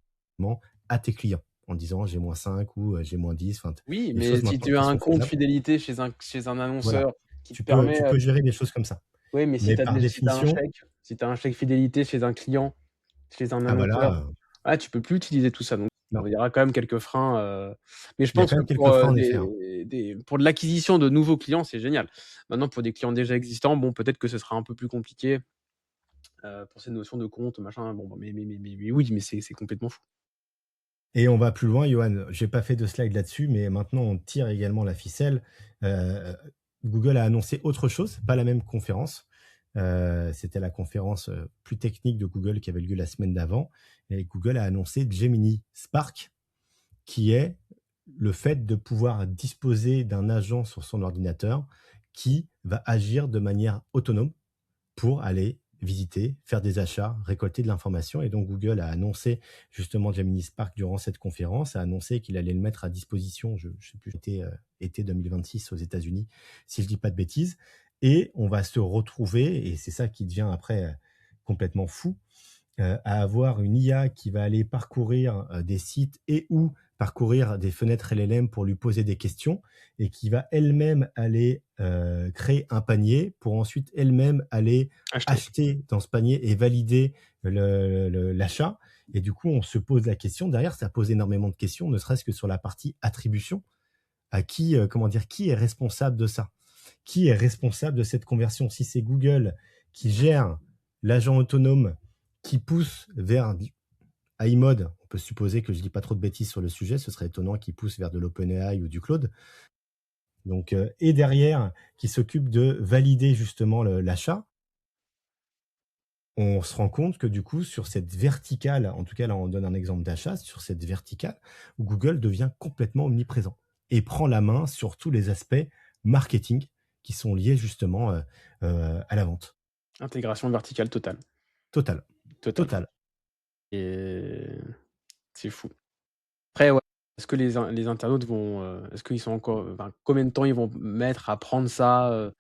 à tes clients, en disant j'ai -5 ou j'ai -10, enfin, Oui, des mais choses si maintenant tu as qui un sont compte faisables. fidélité chez un Voilà, annonceur qui te tu peux, permet, tu peux gérer des choses comme ça. oui, mais Mais par si tu as un définition, chèque, si tu as un chèque fidélité chez un client, chez un ah bah annonceur, là, ah, tu peux plus utiliser tout ça, donc non, il y aura quand même quelques freins, mais je il y a pense quand que même quelques freins en effet, hein. pour de l'acquisition de nouveaux clients, c'est génial. Maintenant pour des clients déjà existants, bon, peut-être que ce sera un peu plus compliqué, pour ces notions de compte, machin, bon, bah, mais oui, mais c'est complètement fou. Et on va plus loin, Johan. J'ai pas fait de slide là-dessus, mais maintenant on tire également la ficelle. Heu, Google a annoncé autre chose, pas la même conférence. C'était la conférence, plus technique de Google qui avait lieu la semaine d'avant et Google a annoncé Gemini Spark, qui est le fait de pouvoir disposer d'un agent sur son ordinateur qui va agir de manière autonome pour aller visiter, faire des achats, récolter de l'information. Et donc Google a annoncé justement Gemini Spark durant cette conférence, a annoncé qu'il allait le mettre à disposition, je ne sais plus, été 2026 aux États-Unis, si je dis pas de bêtises. Et on va se retrouver, et c'est ça qui devient après complètement fou, à avoir une IA qui va aller parcourir des sites et ou parcourir des fenêtres LLM pour lui poser des questions et qui va elle-même aller créer un panier pour ensuite elle-même aller Acheter. acheter dans ce panier et valider l'achat. Et du coup, on se pose la question. Derrière, ça pose énormément de questions, ne serait-ce que sur la partie attribution. À qui, comment dire, qui est responsable de ça? Qui est responsable de cette conversion? Si c'est Google qui gère l'agent autonome qui pousse vers iMode, on peut supposer que je dis pas trop de bêtises sur le sujet, ce serait étonnant qu'il pousse vers de l'OpenAI ou du Claude. Donc, et derrière, qui s'occupe de valider justement l'achat, on se rend compte que du coup, sur cette verticale, en tout cas là on donne un exemple d'achat, sur cette verticale, Google devient complètement omniprésent et prend la main sur tous les aspects marketing qui sont liés justement à la vente. Intégration verticale totale, Total, totale total. et c'est fou. Après, ouais, est-ce que les internautes vont, est-ce qu'ils sont encore, enfin, combien de temps ils vont mettre à prendre ça,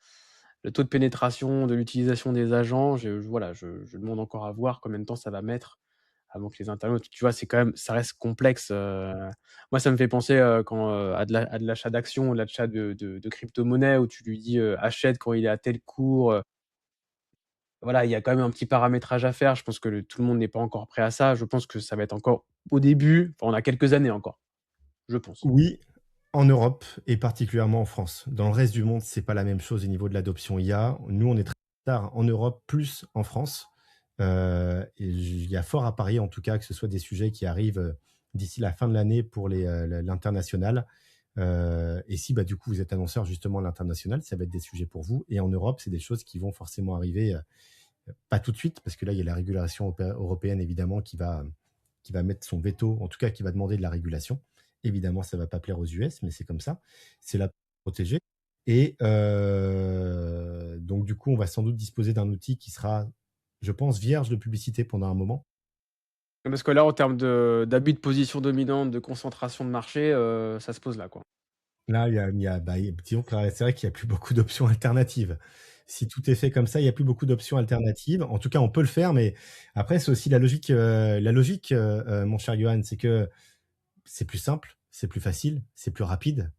le taux de pénétration de l'utilisation des agents? Voilà, je demande encore à voir combien de temps ça va mettre avant que les internautes, tu vois? C'est quand même, ça reste complexe, moi ça me fait penser, quand, à de l'achat d'actions, l'achat de crypto-monnaies où tu lui dis, «Achète quand il est à tel cours», voilà, il y a quand même un petit paramétrage à faire. Je pense que tout le monde n'est pas encore prêt à ça. Je pense que ça va être encore au début, enfin, on a quelques années encore, je pense. Oui, en Europe et particulièrement en France. Dans le reste du monde, c'est pas la même chose au niveau de l'adoption IA. Nous, on est très tard en Europe, plus en France. Et il y a fort à parier, en tout cas, que ce soit des sujets qui arrivent d'ici la fin de l'année pour l'international. Et si, bah, du coup, vous êtes annonceur justement à l'international, ça va être des sujets pour vous. Et en Europe, c'est des choses qui vont forcément arriver, pas tout de suite, parce que là, il y a la régulation européenne, évidemment, qui va mettre son veto, en tout cas qui va demander de la régulation. Évidemment, ça ne va pas plaire aux US, mais c'est comme ça. C'est là pour protéger. Et donc, du coup, on va sans doute disposer d'un outil qui sera, je pense, vierge de publicité pendant un moment. Parce que là, en termes d'abus de position dominante, de concentration de marché, ça se pose là, quoi. Là, disons que c'est vrai qu'il n'y a plus beaucoup d'options alternatives. Si tout est fait comme ça, il n'y a plus beaucoup d'options alternatives. En tout cas, on peut le faire, mais après, c'est aussi la logique, mon cher Johan, c'est que c'est plus simple, c'est plus facile, c'est plus rapide.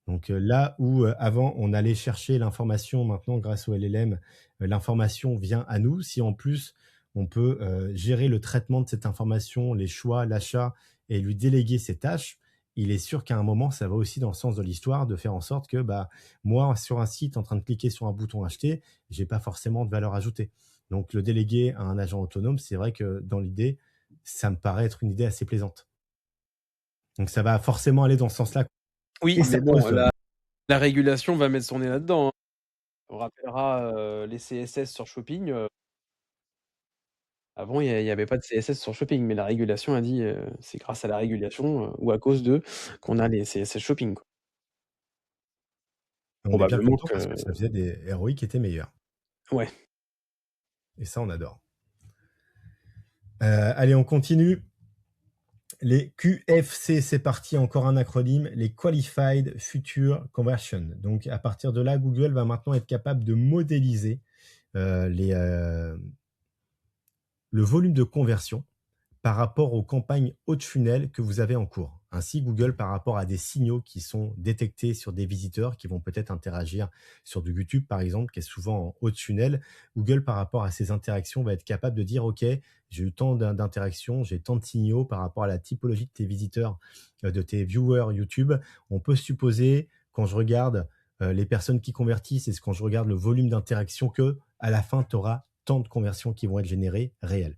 Donc là où avant on allait chercher l'information, maintenant grâce au LLM, l'information vient à nous. Si en plus on peut gérer le traitement de cette information, les choix, l'achat et lui déléguer ses tâches, il est sûr qu'à un moment ça va aussi dans le sens de l'histoire de faire en sorte que bah moi sur un site en train de cliquer sur un bouton acheter, j'ai pas forcément de valeur ajoutée. Donc le déléguer à un agent autonome, c'est vrai que dans l'idée, ça me paraît être une idée assez plaisante. Donc ça va forcément aller dans ce sens-là. Oui, Et mais ça bon, pose la régulation va mettre son nez là-dedans, hein. On rappellera, les CSS sur Shopping, avant il y avait pas de CSS sur Shopping, mais la régulation a dit, c'est grâce à la régulation, ou à cause d'eux qu'on a les CSS Shopping, quoi. on est bien Probablement content parce que que ça faisait des ROI qui étaient meilleurs. ouais. Et ça, on adore. Allez, on continue. Les QFC, c'est parti, encore un acronyme, les Qualified Future Conversion. Donc, à partir de là, Google va maintenant être capable de modéliser le volume de conversion par rapport aux campagnes haut de funnel que vous avez en cours. Ainsi, Google, par rapport à des signaux qui sont détectés sur des visiteurs qui vont peut-être interagir sur du YouTube, par exemple, qui est souvent en haut de funnel, Google, par rapport à ces interactions, va être capable de dire, OK, j'ai eu tant d'interactions, j'ai tant de signaux par rapport à la typologie de tes visiteurs, de tes viewers YouTube. On peut supposer, quand je regarde les personnes qui convertissent et quand je regarde le volume d'interactions, que à la fin, tu auras tant de conversions qui vont être générées réelles.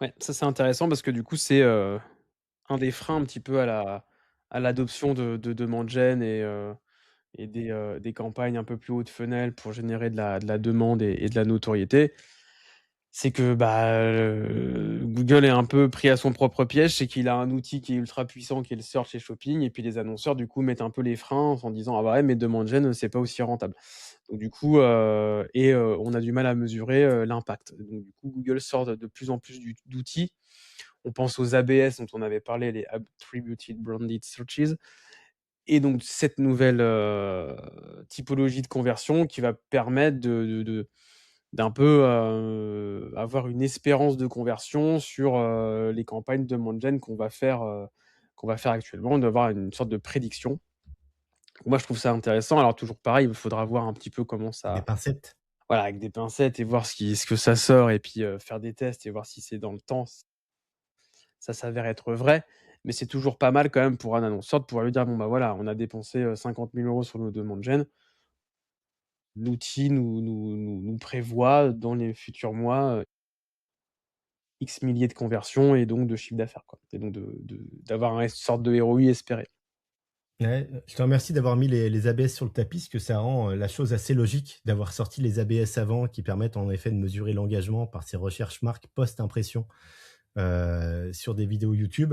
Ouais, ça c'est intéressant parce que du coup c'est, un des freins un petit peu à l'adoption de demand gen et des campagnes un peu plus haut de funnel pour générer de la demande et de la notoriété. C'est que, bah, Google est un peu pris à son propre piège, c'est qu'il a un outil qui est ultra puissant qui est le search et shopping et puis les annonceurs du coup mettent un peu les freins en disant: «Ah bah ouais, mais demand gen, c'est pas aussi rentable». Donc du coup, on a du mal à mesurer, l'impact. Donc du coup, Google sort de plus en plus d'outils. On pense aux ABS dont on avait parlé, les Attributed Branded Searches et donc cette nouvelle, typologie de conversion qui va permettre d'un peu, avoir une espérance de conversion sur, les campagnes de demand gen qu'on va faire actuellement, d'avoir une sorte de prédiction. Moi, je trouve ça intéressant. Alors toujours pareil, il faudra voir un petit peu comment Des ça pincettes. voilà, avec des pincettes et voir ce que ça sort et puis, faire des tests et voir si c'est dans le temps, ça s'avère être vrai. Mais c'est toujours pas mal quand même pour un annonceur de pouvoir lui dire: «Bon, bah, voilà, on a dépensé, 50 000 € sur nos demandes gen. L'outil nous prévoit dans les futurs mois, X milliers de conversions et donc de chiffre d'affaires, quoi» et donc d'avoir une sorte de ROI espéré. Ouais, je te remercie d'avoir mis les ABS sur le tapis, parce que ça rend la chose assez logique d'avoir sorti les ABS avant, qui permettent en effet de mesurer l'engagement par ces recherches marques post-impression sur des vidéos YouTube.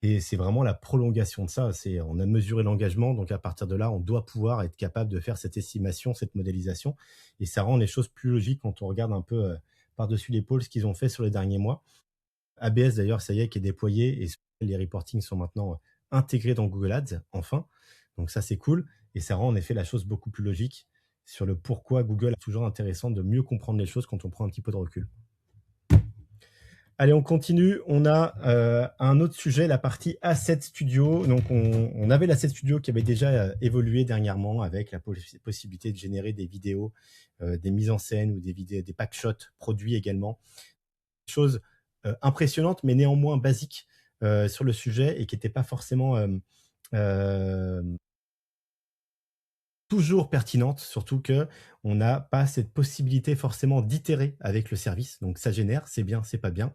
Et c'est vraiment la prolongation de ça. C'est, on a mesuré l'engagement, donc à partir de là, on doit pouvoir être capable de faire cette estimation, cette modélisation. Et ça rend les choses plus logiques quand on regarde un peu par-dessus l'épaule ce qu'ils ont fait sur les derniers mois. ABS d'ailleurs, ça y est, qui est déployé et les reportings sont maintenant intégrés dans Google Ads, enfin. Donc ça, c'est cool et ça rend en effet la chose beaucoup plus logique sur le pourquoi Google est toujours intéressant de mieux comprendre les choses quand on prend un petit peu de recul. Allez, on continue. On a un autre sujet, la partie Asset Studio. Donc, on avait l'Asset Studio qui avait déjà évolué dernièrement avec la possibilité de générer des vidéos, des mises en scène ou des vidéos, des packshots produits également. Chose impressionnante, mais néanmoins basique sur le sujet et qui n'était pas forcément euh, toujours pertinente, surtout que on n'a pas cette possibilité forcément d'itérer avec le service. Donc ça génère, c'est bien, c'est pas bien.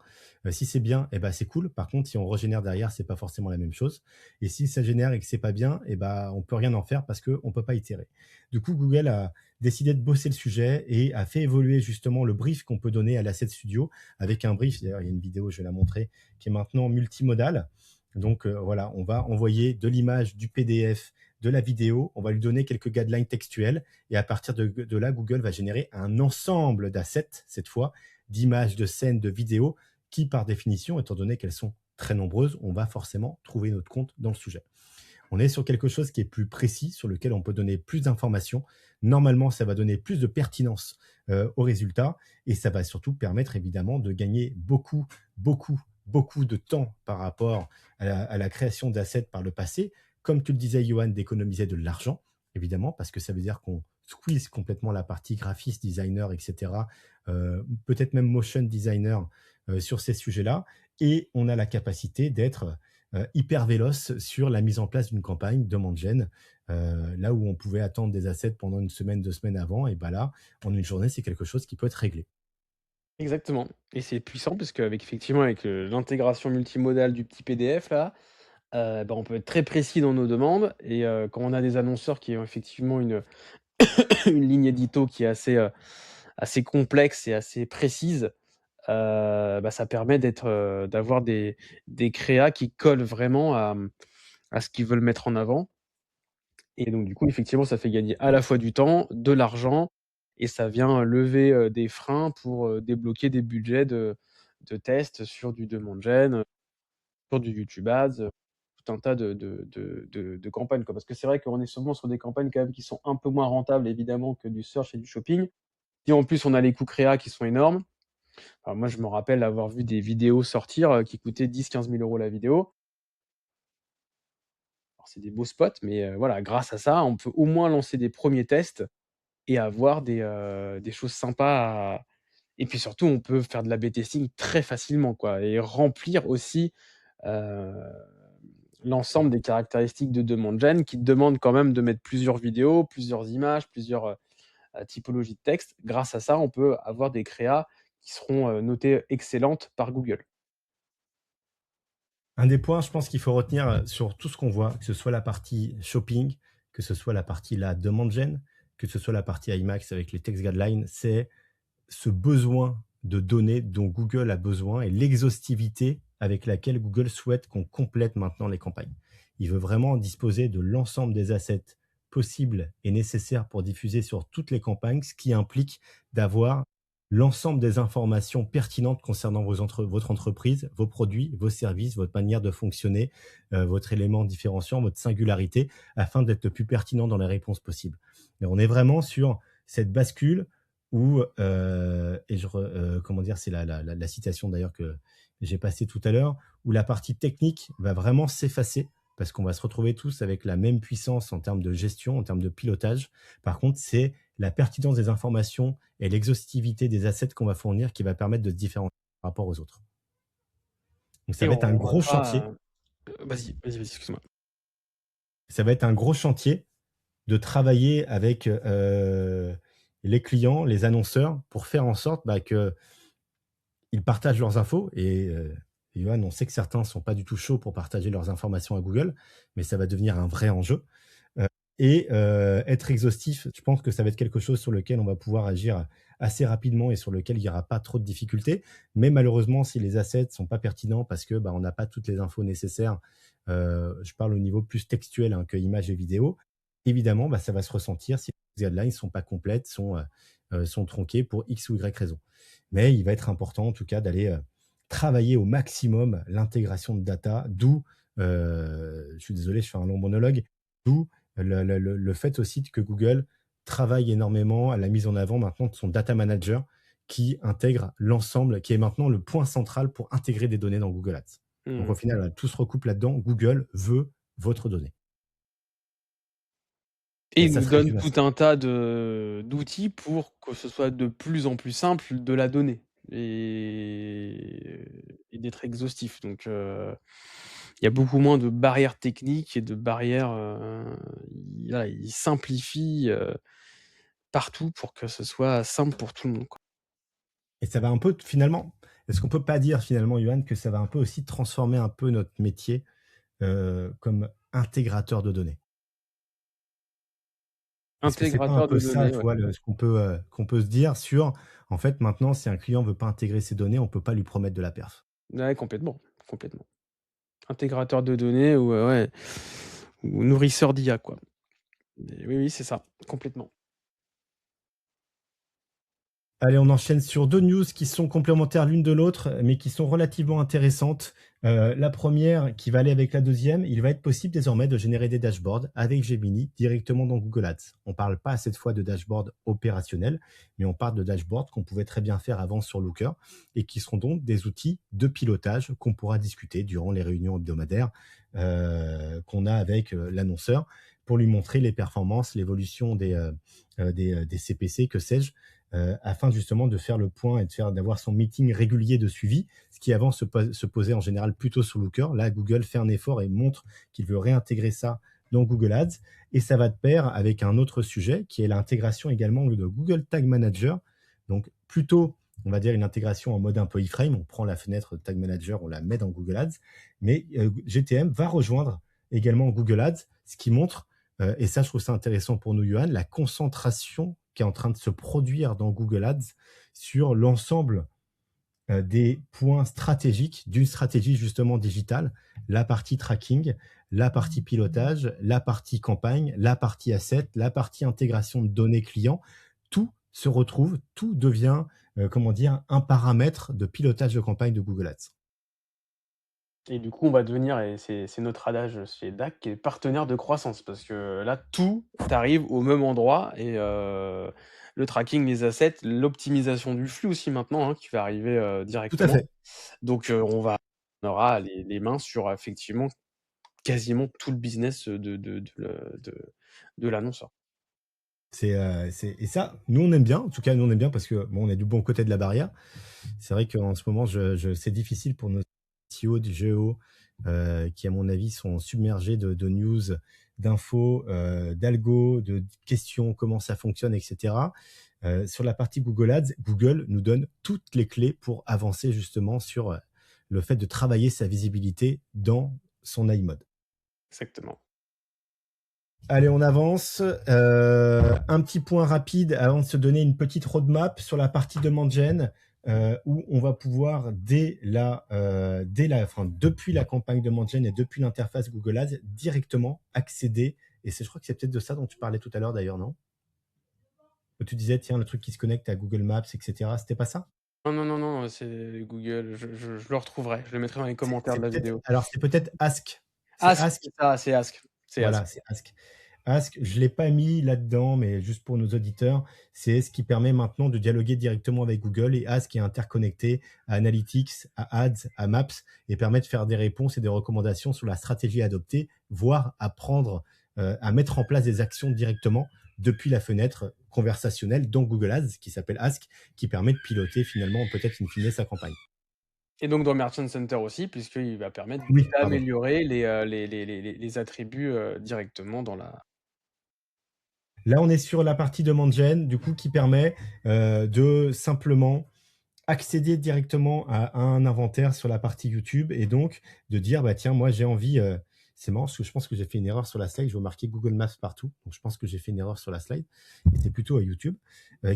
Si c'est bien, eh ben c'est cool. Par contre, si on régénère derrière, c'est pas forcément la même chose. Et si ça génère et que c'est pas bien, eh ben on peut rien en faire parce que on peut pas itérer. Du coup, Google a décidé de bosser le sujet et a fait évoluer justement le brief qu'on peut donner à l'Asset Studio avec un brief. D'ailleurs, il y a une vidéo, je vais la montrer, qui est maintenant multimodal. Donc voilà, on va envoyer de l'image, du PDF, de la vidéo, on va lui donner quelques guidelines textuelles et à partir de là, Google va générer un ensemble d'assets, cette fois, d'images, de scènes, de vidéos, qui par définition, étant donné qu'elles sont très nombreuses, on va forcément trouver notre compte dans le sujet. On est sur quelque chose qui est plus précis, sur lequel on peut donner plus d'informations. Normalement, ça va donner plus de pertinence aux résultats et ça va surtout permettre évidemment de gagner beaucoup, beaucoup beaucoup de temps par rapport à la création d'assets par le passé. Comme tu le disais, Johan, d'économiser de l'argent, évidemment, parce que ça veut dire qu'on squeeze complètement la partie graphiste, designer, etc., peut-être même motion designer sur ces sujets-là. Et on a la capacité d'être hyper véloce sur la mise en place d'une campagne demande gen. Là où on pouvait attendre des assets pendant une semaine, 2 semaines avant, et ben là, en une journée, c'est quelque chose qui peut être réglé. Exactement et c'est puissant parce qu'avec effectivement avec, l'intégration multimodale du petit PDF là, bah, on peut être très précis dans nos demandes et quand on a des annonceurs qui ont effectivement une une ligne édito qui est assez complexe et assez précise, bah, ça permet d'avoir des créas qui collent vraiment à ce qu'ils veulent mettre en avant et donc du coup, effectivement, ça fait gagner à la fois du temps, de l'argent et ça vient lever, des freins pour, débloquer des budgets de tests sur du demand gen, sur du YouTube Ads, tout un tas de campagnes, quoi. Parce que c'est vrai qu'on est souvent sur des campagnes quand même qui sont un peu moins rentables évidemment que du search et du shopping. Si en plus on a les coûts créa qui sont énormes, alors moi je me rappelle avoir vu des vidéos sortir, qui coûtaient 10 000 à 15 000 € la vidéo. Alors c'est des beaux spots, mais voilà, grâce à ça, on peut au moins lancer des premiers tests et avoir des choses sympas à et puis surtout, on peut faire de l'A/B testing très facilement, quoi et remplir aussi, heu, l'ensemble des caractéristiques de demande gen qui te demandent quand même de mettre plusieurs vidéos, plusieurs images, plusieurs, typologies de texte. Grâce à ça, on peut avoir des créas qui seront, notées excellentes par Google. Un des points, je pense qu'il faut retenir sur tout ce qu'on voit, que ce soit la partie shopping, que ce soit la partie la demande gen, que ce soit la partie IMAX avec les text guidelines, c'est ce besoin de données dont Google a besoin et l'exhaustivité avec laquelle Google souhaite qu'on complète maintenant les campagnes. Il veut vraiment disposer de l'ensemble des assets possibles et nécessaires pour diffuser sur toutes les campagnes, ce qui implique d'avoir l'ensemble des informations pertinentes concernant votre entreprise, vos produits, vos services, votre manière de fonctionner, votre élément différenciant, votre singularité, afin d'être le plus pertinent dans les réponses possibles. Et on est vraiment sur cette bascule où, comment dire, c'est la citation d'ailleurs que j'ai passée tout à l'heure, où la partie technique va vraiment s'effacer parce qu'on va se retrouver tous avec la même puissance en termes de gestion, en termes de pilotage. Par contre, c'est la pertinence des informations et l'exhaustivité des assets qu'on va fournir qui va permettre de se différencier par rapport aux autres. Donc ça Et va être un on va gros pas, chantier. vas-y, excuse-moi. Ça va être un gros chantier de travailler avec les clients, les annonceurs, pour faire en sorte qu'ils partagent leurs infos. Et Johan, on sait que certains ne sont pas du tout chauds pour partager leurs informations à Google, mais ça va devenir un vrai enjeu. Être exhaustif, je pense que ça va être quelque chose sur lequel on va pouvoir agir assez rapidement et sur lequel il n'y aura pas trop de difficultés. Mais malheureusement, si les assets sont pas pertinents parce que on n'a pas toutes les infos nécessaires, je parle au niveau plus textuel que images et vidéos, évidemment, ça va se ressentir si les guidelines sont pas complètes, sont tronquées pour X ou Y raison. Mais il va être important en tout cas d'aller travailler au maximum l'intégration de data, d'où, je suis désolé, je fais un long monologue, d'où le fait aussi que Google travaille énormément à la mise en avant maintenant de son data manager qui intègre l'ensemble, qui est maintenant le point central pour intégrer des données dans Google Ads. Donc au Mmh. final, voilà, tout se recoupe là-dedans. Google veut votre donnée. Et Et il ça nous se donne résume à tout ça. un tas d'outils pour que ce soit de plus en plus simple de la donner et d'être exhaustif. Donc, il y a beaucoup moins de barrières techniques et de barrières, il simplifie, partout pour que ce soit simple pour tout le monde, quoi. Et ça va un peu finalement, est-ce qu'on peut pas dire finalement, Johan, que ça va un peu aussi transformer un peu notre métier comme intégrateur de données? Est-ce que c'est pas un Intégrateur peu de ça, données, tu ouais. vois, ce qu'on peut se dire sur, en fait, maintenant, si un client veut pas intégrer ses données, on peut pas lui promettre de la perf. Ouais, complètement, complètement. Intégrateur de données ou, ouais, ou nourrisseur d'IA, quoi. Mais oui, oui, c'est ça, complètement. Allez, on enchaîne sur 2 news qui sont complémentaires l'une de l'autre, mais qui sont relativement intéressantes. La première qui va aller avec la deuxième, il va être possible désormais de générer des dashboards avec Gemini directement dans Google Ads. On parle pas cette fois de dashboard opérationnel, mais on parle de dashboards qu'on pouvait très bien faire avant sur Looker et qui seront donc des outils de pilotage qu'on pourra discuter durant les réunions hebdomadaires qu'on a avec l'annonceur pour lui montrer les performances, l'évolution des CPC, que sais-je, afin justement de faire le point et d'avoir son meeting régulier de suivi, ce qui avant se posait en général plutôt sur Looker. Là, Google fait un effort et montre qu'il veut réintégrer ça dans Google Ads. Et ça va de pair avec un autre sujet qui est l'intégration également de Google Tag Manager. Donc plutôt, on va dire, une intégration en mode un peu iframe. On prend la fenêtre Tag Manager, on la met dans Google Ads. Mais GTM va rejoindre également Google Ads, ce qui montre, et ça je trouve ça intéressant pour nous, Johan, la concentration qui est en train de se produire dans Google Ads sur l'ensemble des points stratégiques d'une stratégie justement digitale, la partie tracking, la partie pilotage, la partie campagne, la partie asset, la partie intégration de données clients. Tout se retrouve, tout devient, comment dire, un paramètre de pilotage de campagne de Google Ads. Et du coup, on va devenir, et c'est notre adage chez DAC, qui est partenaire de croissance, parce que là, tout arrive au même endroit et le tracking, les assets, l'optimisation du flux aussi maintenant, hein, qui va arriver Tout à directement. fait. Donc on aura les mains sur effectivement quasiment tout le business de l'annonceur. Et ça, nous on aime bien. En tout cas, nous on aime bien parce que bon, on est du bon côté de la barrière. C'est vrai qu'en ce moment, c'est difficile pour nos CEO du Géo, qui, à mon avis, sont submergés de news, d'infos, d'algo, de questions, comment ça fonctionne, etc. Sur la partie Google Ads, Google nous donne toutes les clés pour avancer justement sur le fait de travailler sa visibilité dans son iMode. Exactement. Allez, on avance. Un petit point rapide avant de se donner une petite roadmap sur la partie demande gen, où on va pouvoir enfin, depuis la campagne demande gen et depuis l'interface Google Ads directement accéder. Et je crois que c'est peut-être de ça dont tu parlais tout à l'heure d'ailleurs, non? Tu disais, tiens, le truc qui se connecte à Google Maps, etc. C'était pas ça? Non, non, non, non, c'est Google, je le retrouverai, je le mettrai dans les commentaires de la vidéo. C'est peut-être Ask. C'est Ask, Ask. c'est ça, c'est Ask, c'est Ask. Voilà, c'est Ask. Ask, je ne l'ai pas mis là-dedans, mais juste pour nos auditeurs, c'est ce qui permet maintenant de dialoguer directement avec Google, et Ask est interconnecté à Analytics, à Ads, à Maps, et permet de faire des réponses et des recommandations sur la stratégie à adopter, voire à mettre en place des actions directement depuis la fenêtre conversationnelle dans Google Ads, qui s'appelle Ask, qui permet de piloter finalement peut-être in fine sa campagne. Et donc dans Merchant Center aussi, puisqu'il va permettre Oui, pardon. d'améliorer les attributs directement dans la. Là, on est sur la partie demande gen, du coup, qui permet de simplement accéder directement à un inventaire sur la partie YouTube et donc de dire, bah tiens, moi j'ai envie, c'est marrant parce que je pense que j'ai fait une erreur sur la slide, je vois marquer Google Maps partout, donc je pense que j'ai fait une erreur sur la slide, et c'est plutôt à YouTube,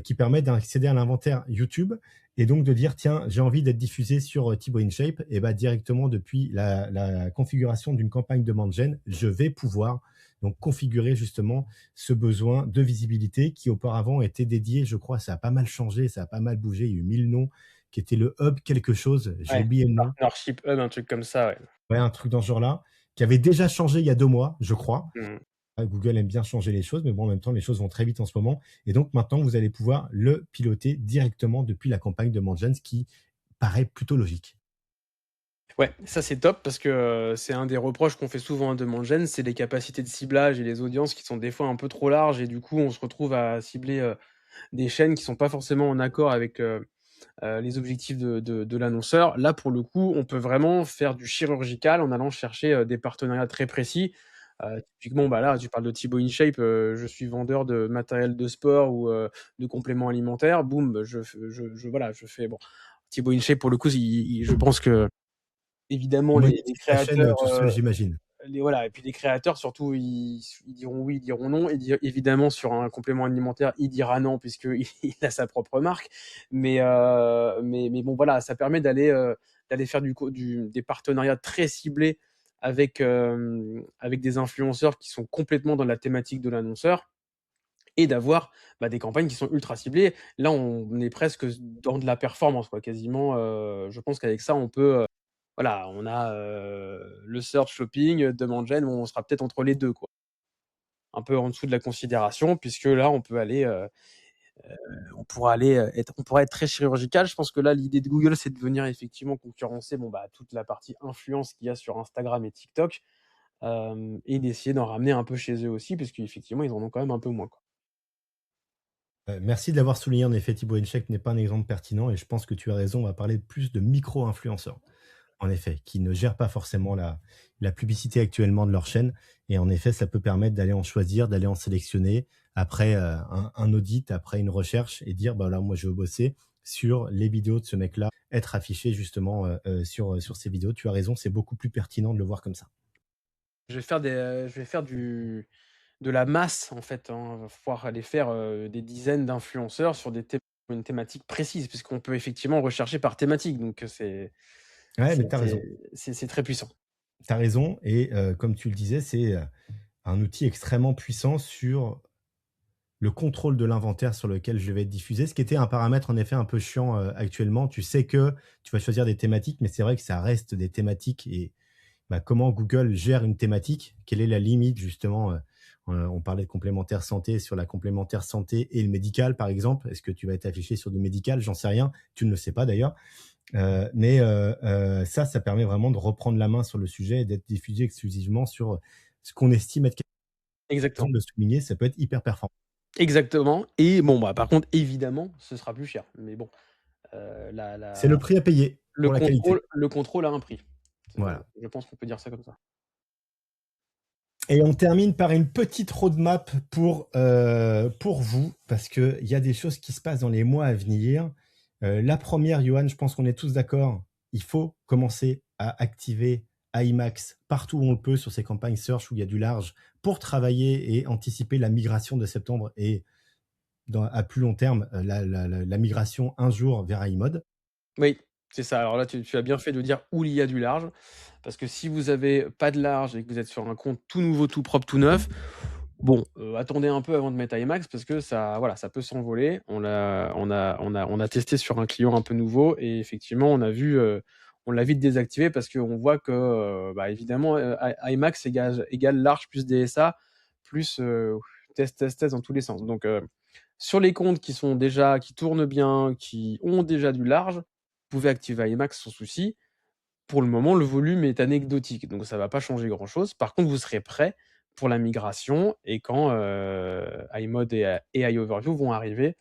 qui permet d'accéder à l'inventaire YouTube et donc de dire, tiens, j'ai envie d'être diffusé sur Thibaut InShape, et bah directement depuis la configuration d'une campagne demande gen, je vais pouvoir donc configurer justement ce besoin de visibilité qui auparavant était dédié, je crois, ça a pas mal changé, ça a pas mal bougé, il y a eu 1000 noms, qui était le hub quelque chose, j'ai Ouais, oublié le nom. Partnership Hub, un truc comme ça, ouais. Ouais, un truc dans ce genre-là, qui avait déjà changé il y a 2 mois, je crois. Mmh. Google aime bien changer les choses, mais bon, en même temps, les choses vont très vite en ce moment. Et donc maintenant, vous allez pouvoir le piloter directement depuis la campagne de Mangens, qui paraît plutôt logique. Ouais, ça c'est top parce que c'est un des reproches qu'on fait souvent à DemandGen, c'est les capacités de ciblage et les audiences qui sont des fois un peu trop larges, et du coup on se retrouve à cibler des chaînes qui sont pas forcément en accord avec les objectifs de l'annonceur. Là, pour le coup, on peut vraiment faire du chirurgical en allant chercher des partenariats très précis. Typiquement, bah là, tu parles de Thibaut InShape, je suis vendeur de matériel de sport ou de compléments alimentaires. Boum, voilà, je fais bon. Thibaut InShape, pour le coup, je pense que évidemment Il les monétise sa chaîne créateurs, tout seul, j'imagine. voilà, et puis les créateurs surtout, ils diront oui, ils diront non, et évidemment sur un complément alimentaire, il dira non puisqu'il il a sa propre marque. Mais bon voilà, ça permet d'aller faire des partenariats très ciblés avec des influenceurs qui sont complètement dans la thématique de l'annonceur, et d'avoir des campagnes qui sont ultra ciblées. Là, on est presque dans de la performance, quoi, quasiment. Je pense qu'avec ça, on peut voilà, on a, le search, shopping, demande gen, on sera peut-être entre les 2 quoi. Un peu en dessous de la considération puisque là, on peut aller, on pourra être très chirurgical. Je pense que là, l'idée de Google, c'est de venir effectivement concurrencer, bon, bah, toute la partie influence qu'il y a sur Instagram et TikTok, et d'essayer d'en ramener un peu chez eux aussi, puisqu'effectivement, ils en ont quand même un peu moins, quoi. Merci de l'avoir souligné. En effet, Thibaut InShape n'est pas un exemple pertinent et je pense que tu as raison. On va parler plus de micro-influenceurs. En effet, qui ne gèrent pas forcément la publicité actuellement de leur chaîne. Et en effet, ça peut permettre d'aller en choisir, d'aller en sélectionner après un audit, après une recherche et dire, bah là, moi, je veux bosser sur les vidéos de ce mec-là, être affiché justement sur ces vidéos. Tu as raison, c'est beaucoup plus pertinent de le voir comme ça. Je vais faire de la masse, en fait, hein. Va pouvoir aller faire, des dizaines d'influenceurs sur une thématique précise, puisqu'on peut effectivement rechercher par thématique, donc Ouais, mais c'est tu as c'est raison. c'est très puissant. Tu as raison. Et comme tu le disais, c'est un outil extrêmement puissant sur le contrôle de l'inventaire sur lequel je vais être diffusé, ce qui était un paramètre en effet un peu chiant actuellement. Tu sais que tu vas choisir des thématiques, mais c'est vrai que ça reste des thématiques. Et bah, comment Google gère une thématique? Quelle est la limite justement on parlait de complémentaire santé, sur la complémentaire santé et le médical par exemple. Est-ce que tu vas être affiché sur du médical? J'en sais rien. Tu ne le sais pas d'ailleurs. Mais ça permet vraiment de reprendre la main sur le sujet et d'être diffusé exclusivement sur ce qu'on estime être raison Exactement. de le souligner. Ça peut être hyper performant. Exactement et bon, bah, par contre, évidemment, ce sera plus cher, mais bon, C'est le la prix à payer pour la qualité. le contrôle a un prix. Voilà. Je pense qu'on peut dire ça comme ça. Et on termine par une petite roadmap pour vous, parce qu'il y a des choses qui se passent dans les mois à venir. La première, Johan, je pense qu'on est tous d'accord, il faut commencer à activer IMAX partout où on le peut sur ces campagnes search où il y a du large pour travailler et anticiper la migration de septembre et à plus long terme, la migration un jour vers iMode. Oui, c'est ça. Alors là, tu as bien fait de dire où il y a du large, parce que si vous avez pas de large et que vous êtes sur un compte tout nouveau, tout propre, tout neuf, bon, attendez un peu avant de mettre IMAX parce que ça voilà, ça peut s'envoler. On a testé sur un client un peu nouveau et effectivement, on l'a vite désactivé parce qu'on voit que, bah, évidemment, IMAX égale large plus DSA plus, test, test, test dans tous les sens. Donc, sur les comptes qui tournent bien, qui ont déjà du large, vous pouvez activer IMAX sans souci. Pour le moment, le volume est anecdotique, donc ça va pas changer grand-chose. Par contre, vous serez prêts pour la migration et quand, iMode et iOverview vont arriver,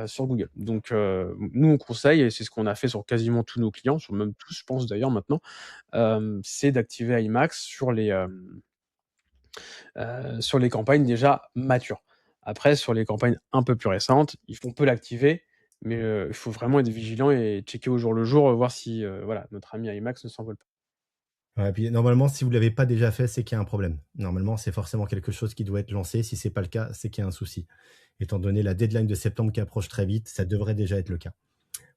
sur Google. Donc, nous, on conseille et c'est ce qu'on a fait sur quasiment tous nos clients, sur même tous, je pense d'ailleurs maintenant, c'est d'activer IMAX sur les campagnes déjà matures. Après, sur les campagnes un peu plus récentes, on peut l'activer, mais il faut vraiment être vigilant et checker au jour le jour, voir si, voilà, notre ami IMAX ne s'envole pas. Ouais, puis normalement, si vous l'avez pas déjà fait, c'est qu'il y a un problème. Normalement, c'est forcément quelque chose qui doit être lancé. Si c'est pas le cas, c'est qu'il y a un souci. Étant donné la deadline de septembre qui approche très vite, ça devrait déjà être le cas.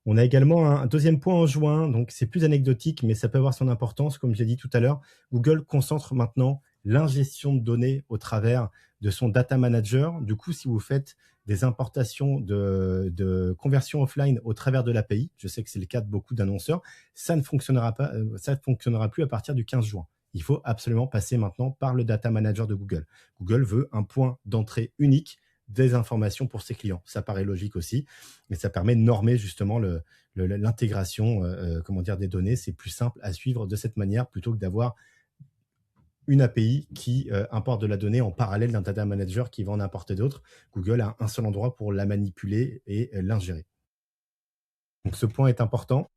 On a également un deuxième point en juin, donc c'est plus anecdotique, mais ça peut avoir son importance. Comme j'ai dit tout à l'heure, Google concentre maintenant l'ingestion de données au travers de son data manager. Du coup, si vous faites des importations de conversion offline au travers de l'API, je sais que c'est le cas de beaucoup d'annonceurs, ça ne fonctionnera pas, ça ne fonctionnera plus à partir du 15 juin. Il faut absolument passer maintenant par le data manager de Google. Google veut un point d'entrée unique des informations pour ses clients. Ça paraît logique aussi, mais ça permet de normer justement l'intégration comment dire, des données. C'est plus simple à suivre de cette manière plutôt que d'avoir une API qui importe de la donnée en parallèle d'un data manager qui va en importer d'autres. Google a un seul endroit pour la manipuler et l'ingérer. Donc ce point est important.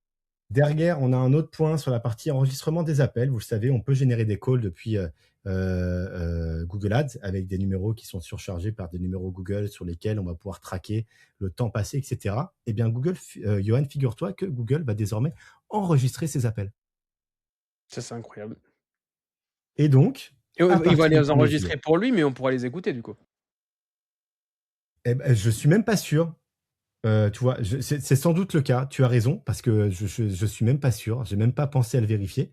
Derrière, on a un autre point sur la partie enregistrement des appels. Vous le savez, on peut générer des calls depuis Google Ads avec des numéros qui sont surchargés par des numéros Google sur lesquels on va pouvoir traquer le temps passé, etc. Eh bien, Johan, figure-toi que Google va désormais enregistrer ces appels. Ça, c'est incroyable. Et donc, Et à il va partir du les 1er juillet, enregistrer pour lui, mais on pourra les écouter du coup. eh ben, je suis même pas sûr. Tu vois, c'est sans doute le cas. Tu as raison, parce que je suis même pas sûr. J'ai même pas pensé à le vérifier.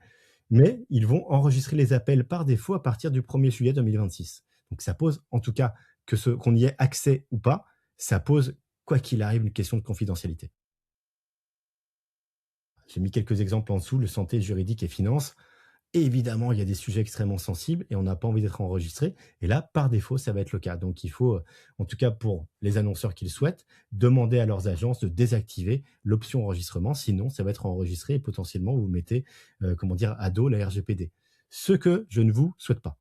Mais ils vont enregistrer les appels par défaut à partir du 1er juillet 2026. Donc ça pose, en tout cas, qu'on y ait accès ou pas, ça pose, quoi qu'il arrive, une question de confidentialité. J'ai mis quelques exemples en dessous, le santé, juridique et finance. Et évidemment, il y a des sujets extrêmement sensibles et on n'a pas envie d'être enregistré. Et là, par défaut, ça va être le cas. Donc, il faut, en tout cas pour les annonceurs qui le souhaitent, demander à leurs agences de désactiver l'option enregistrement. Sinon, ça va être enregistré et potentiellement, vous mettez, comment dire, à dos la RGPD. Ce que je ne vous souhaite pas.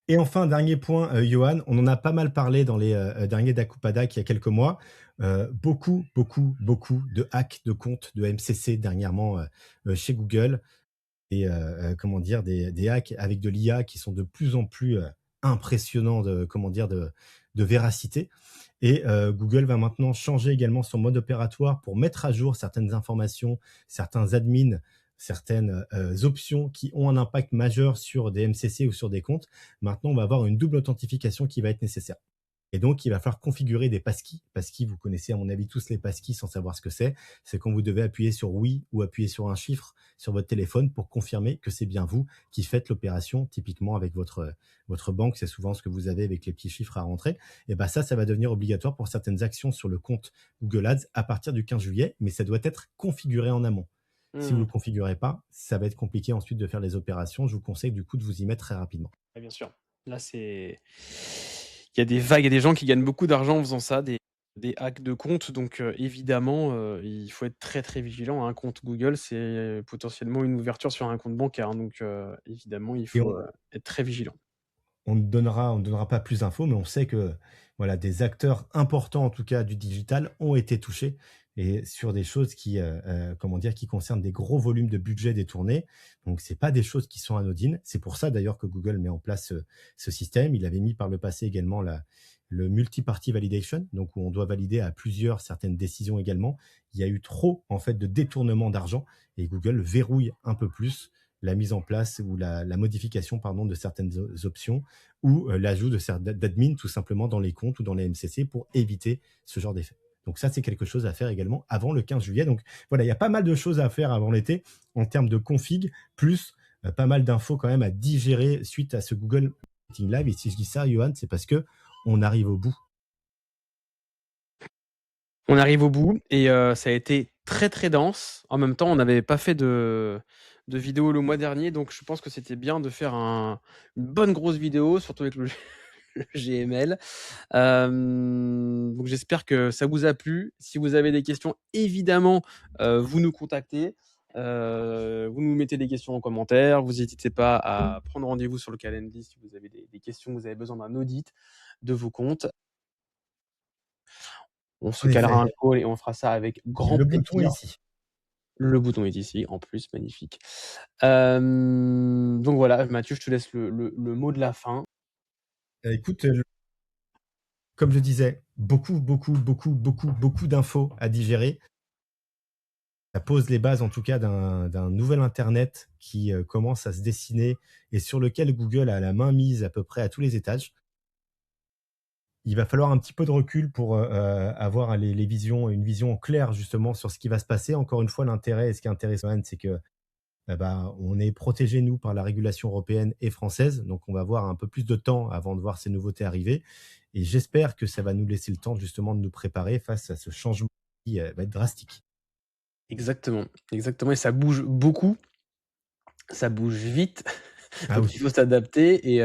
Et enfin, dernier point, Johan, on en a pas mal parlé dans les derniers Dakupadak il y a quelques mois. Beaucoup, beaucoup, beaucoup de hacks de comptes de MCC dernièrement chez Google. Et comment dire, des hacks avec de l'IA qui sont de plus en plus impressionnants de, comment dire, de véracité. Et Google va maintenant changer également son mode opératoire pour mettre à jour certaines informations, certains admins, certaines options qui ont un impact majeur sur des MCC ou sur des comptes. Maintenant, on va avoir une double authentification qui va être nécessaire. Et donc, il va falloir configurer des passkeys. Passkeys, vous connaissez à mon avis tous les passkeys sans savoir ce que c'est. C'est quand vous devez appuyer sur oui ou appuyer sur un chiffre sur votre téléphone pour confirmer que c'est bien vous qui faites l'opération, typiquement avec votre banque. C'est souvent ce que vous avez avec les petits chiffres à rentrer. Et ben ça va devenir obligatoire pour certaines actions sur le compte Google Ads à partir du 15 juillet, mais ça doit être configuré en amont. Si vous ne le configurez pas, ça va être compliqué ensuite de faire les opérations. Je vous conseille du coup de vous y mettre très rapidement. Bien sûr. Là, il y a des vagues et des gens qui gagnent beaucoup d'argent en faisant ça, des hacks de comptes. Donc, évidemment, il faut être très, très vigilant. Un compte Google, c'est potentiellement une ouverture sur un compte bancaire. Donc, évidemment, il Et faut être très vigilant. on ne donnera pas plus d'infos, mais on sait que voilà, des acteurs importants, en tout cas du digital, ont été touchés et sur des choses qui, comment dire, qui concernent des gros volumes de budget détournés. Donc, c'est pas des choses qui sont anodines. C'est pour ça d'ailleurs que Google met en place ce système. Il avait mis par le passé également le multi-party validation, donc où on doit valider à plusieurs certaines décisions également. Il y a eu trop en fait de détournement d'argent et Google verrouille un peu plus la mise en place ou la modification pardon, de certaines options ou l'ajout d'admin tout simplement dans les comptes ou dans les MCC pour éviter ce genre d'effet. Donc ça, c'est quelque chose à faire également avant le 15 juillet. Donc voilà, il y a pas mal de choses à faire avant l'été en termes de config, plus pas mal d'infos quand même à digérer suite à ce Google Meeting Live. Et si je dis ça, Johan, c'est parce que on arrive au bout. On arrive au bout et ça a été très, très dense. En même temps, on n'avait pas fait de vidéo le mois dernier, donc je pense que c'était bien de faire une bonne grosse vidéo, surtout avec le GML. Donc j'espère que ça vous a plu. Si vous avez des questions, évidemment, vous nous contactez. Vous nous mettez des questions en commentaire. Vous n'hésitez pas à prendre rendez-vous sur le calendrier si vous avez des questions, vous avez besoin d'un audit de vos comptes. On se calera un call et on fera ça avec grand plaisir. Le bouton est ici. Le bouton est ici, en plus, magnifique. Donc voilà, Mathieu, je te laisse le mot de la fin. Écoute, comme je disais, beaucoup d'infos à digérer. Ça pose les bases en tout cas d'un nouvel Internet qui commence à se dessiner et sur lequel Google a la main mise à peu près à tous les étages. Il va falloir un petit peu de recul pour avoir une vision claire justement sur ce qui va se passer. Encore une fois, l'intérêt et ce qui est intéressant, c'est que on est protégé, nous, par la régulation européenne et française. Donc, on va avoir un peu plus de temps avant de voir ces nouveautés arriver. Et j'espère que ça va nous laisser le temps justement de nous préparer face à ce changement qui va être drastique. Exactement, exactement. Et ça bouge beaucoup, ça bouge vite. Ah Donc oui. il faut s'adapter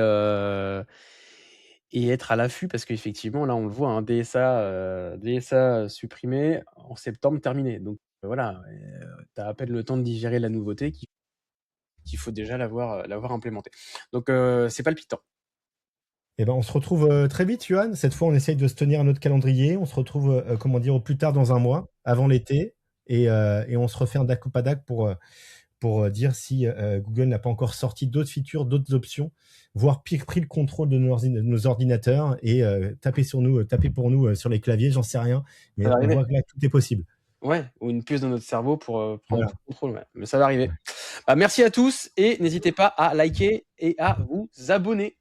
et être à l'affût parce qu'effectivement, là, on le voit, DSA supprimé, en septembre terminé. Donc voilà, tu as à peine le temps de digérer la nouveauté qu'il faut déjà l'avoir implémentée. Donc c'est palpitant. Eh ben, on se retrouve très vite, Johan. Cette fois, on essaye de se tenir à notre calendrier. On se retrouve, comment dire, au plus tard dans un mois, avant l'été. Et on se refait un DAC ou pas DAC pour dire si Google n'a pas encore sorti d'autres features, d'autres options, voire pris le contrôle de nos ordinateurs et taper pour nous sur les claviers, j'en sais rien. Mais on voit que là, tout est possible. Ouais, ou une puce dans notre cerveau pour prendre Voilà. le contrôle. Ouais. Mais ça va arriver. Merci à tous et n'hésitez pas à liker et à vous abonner.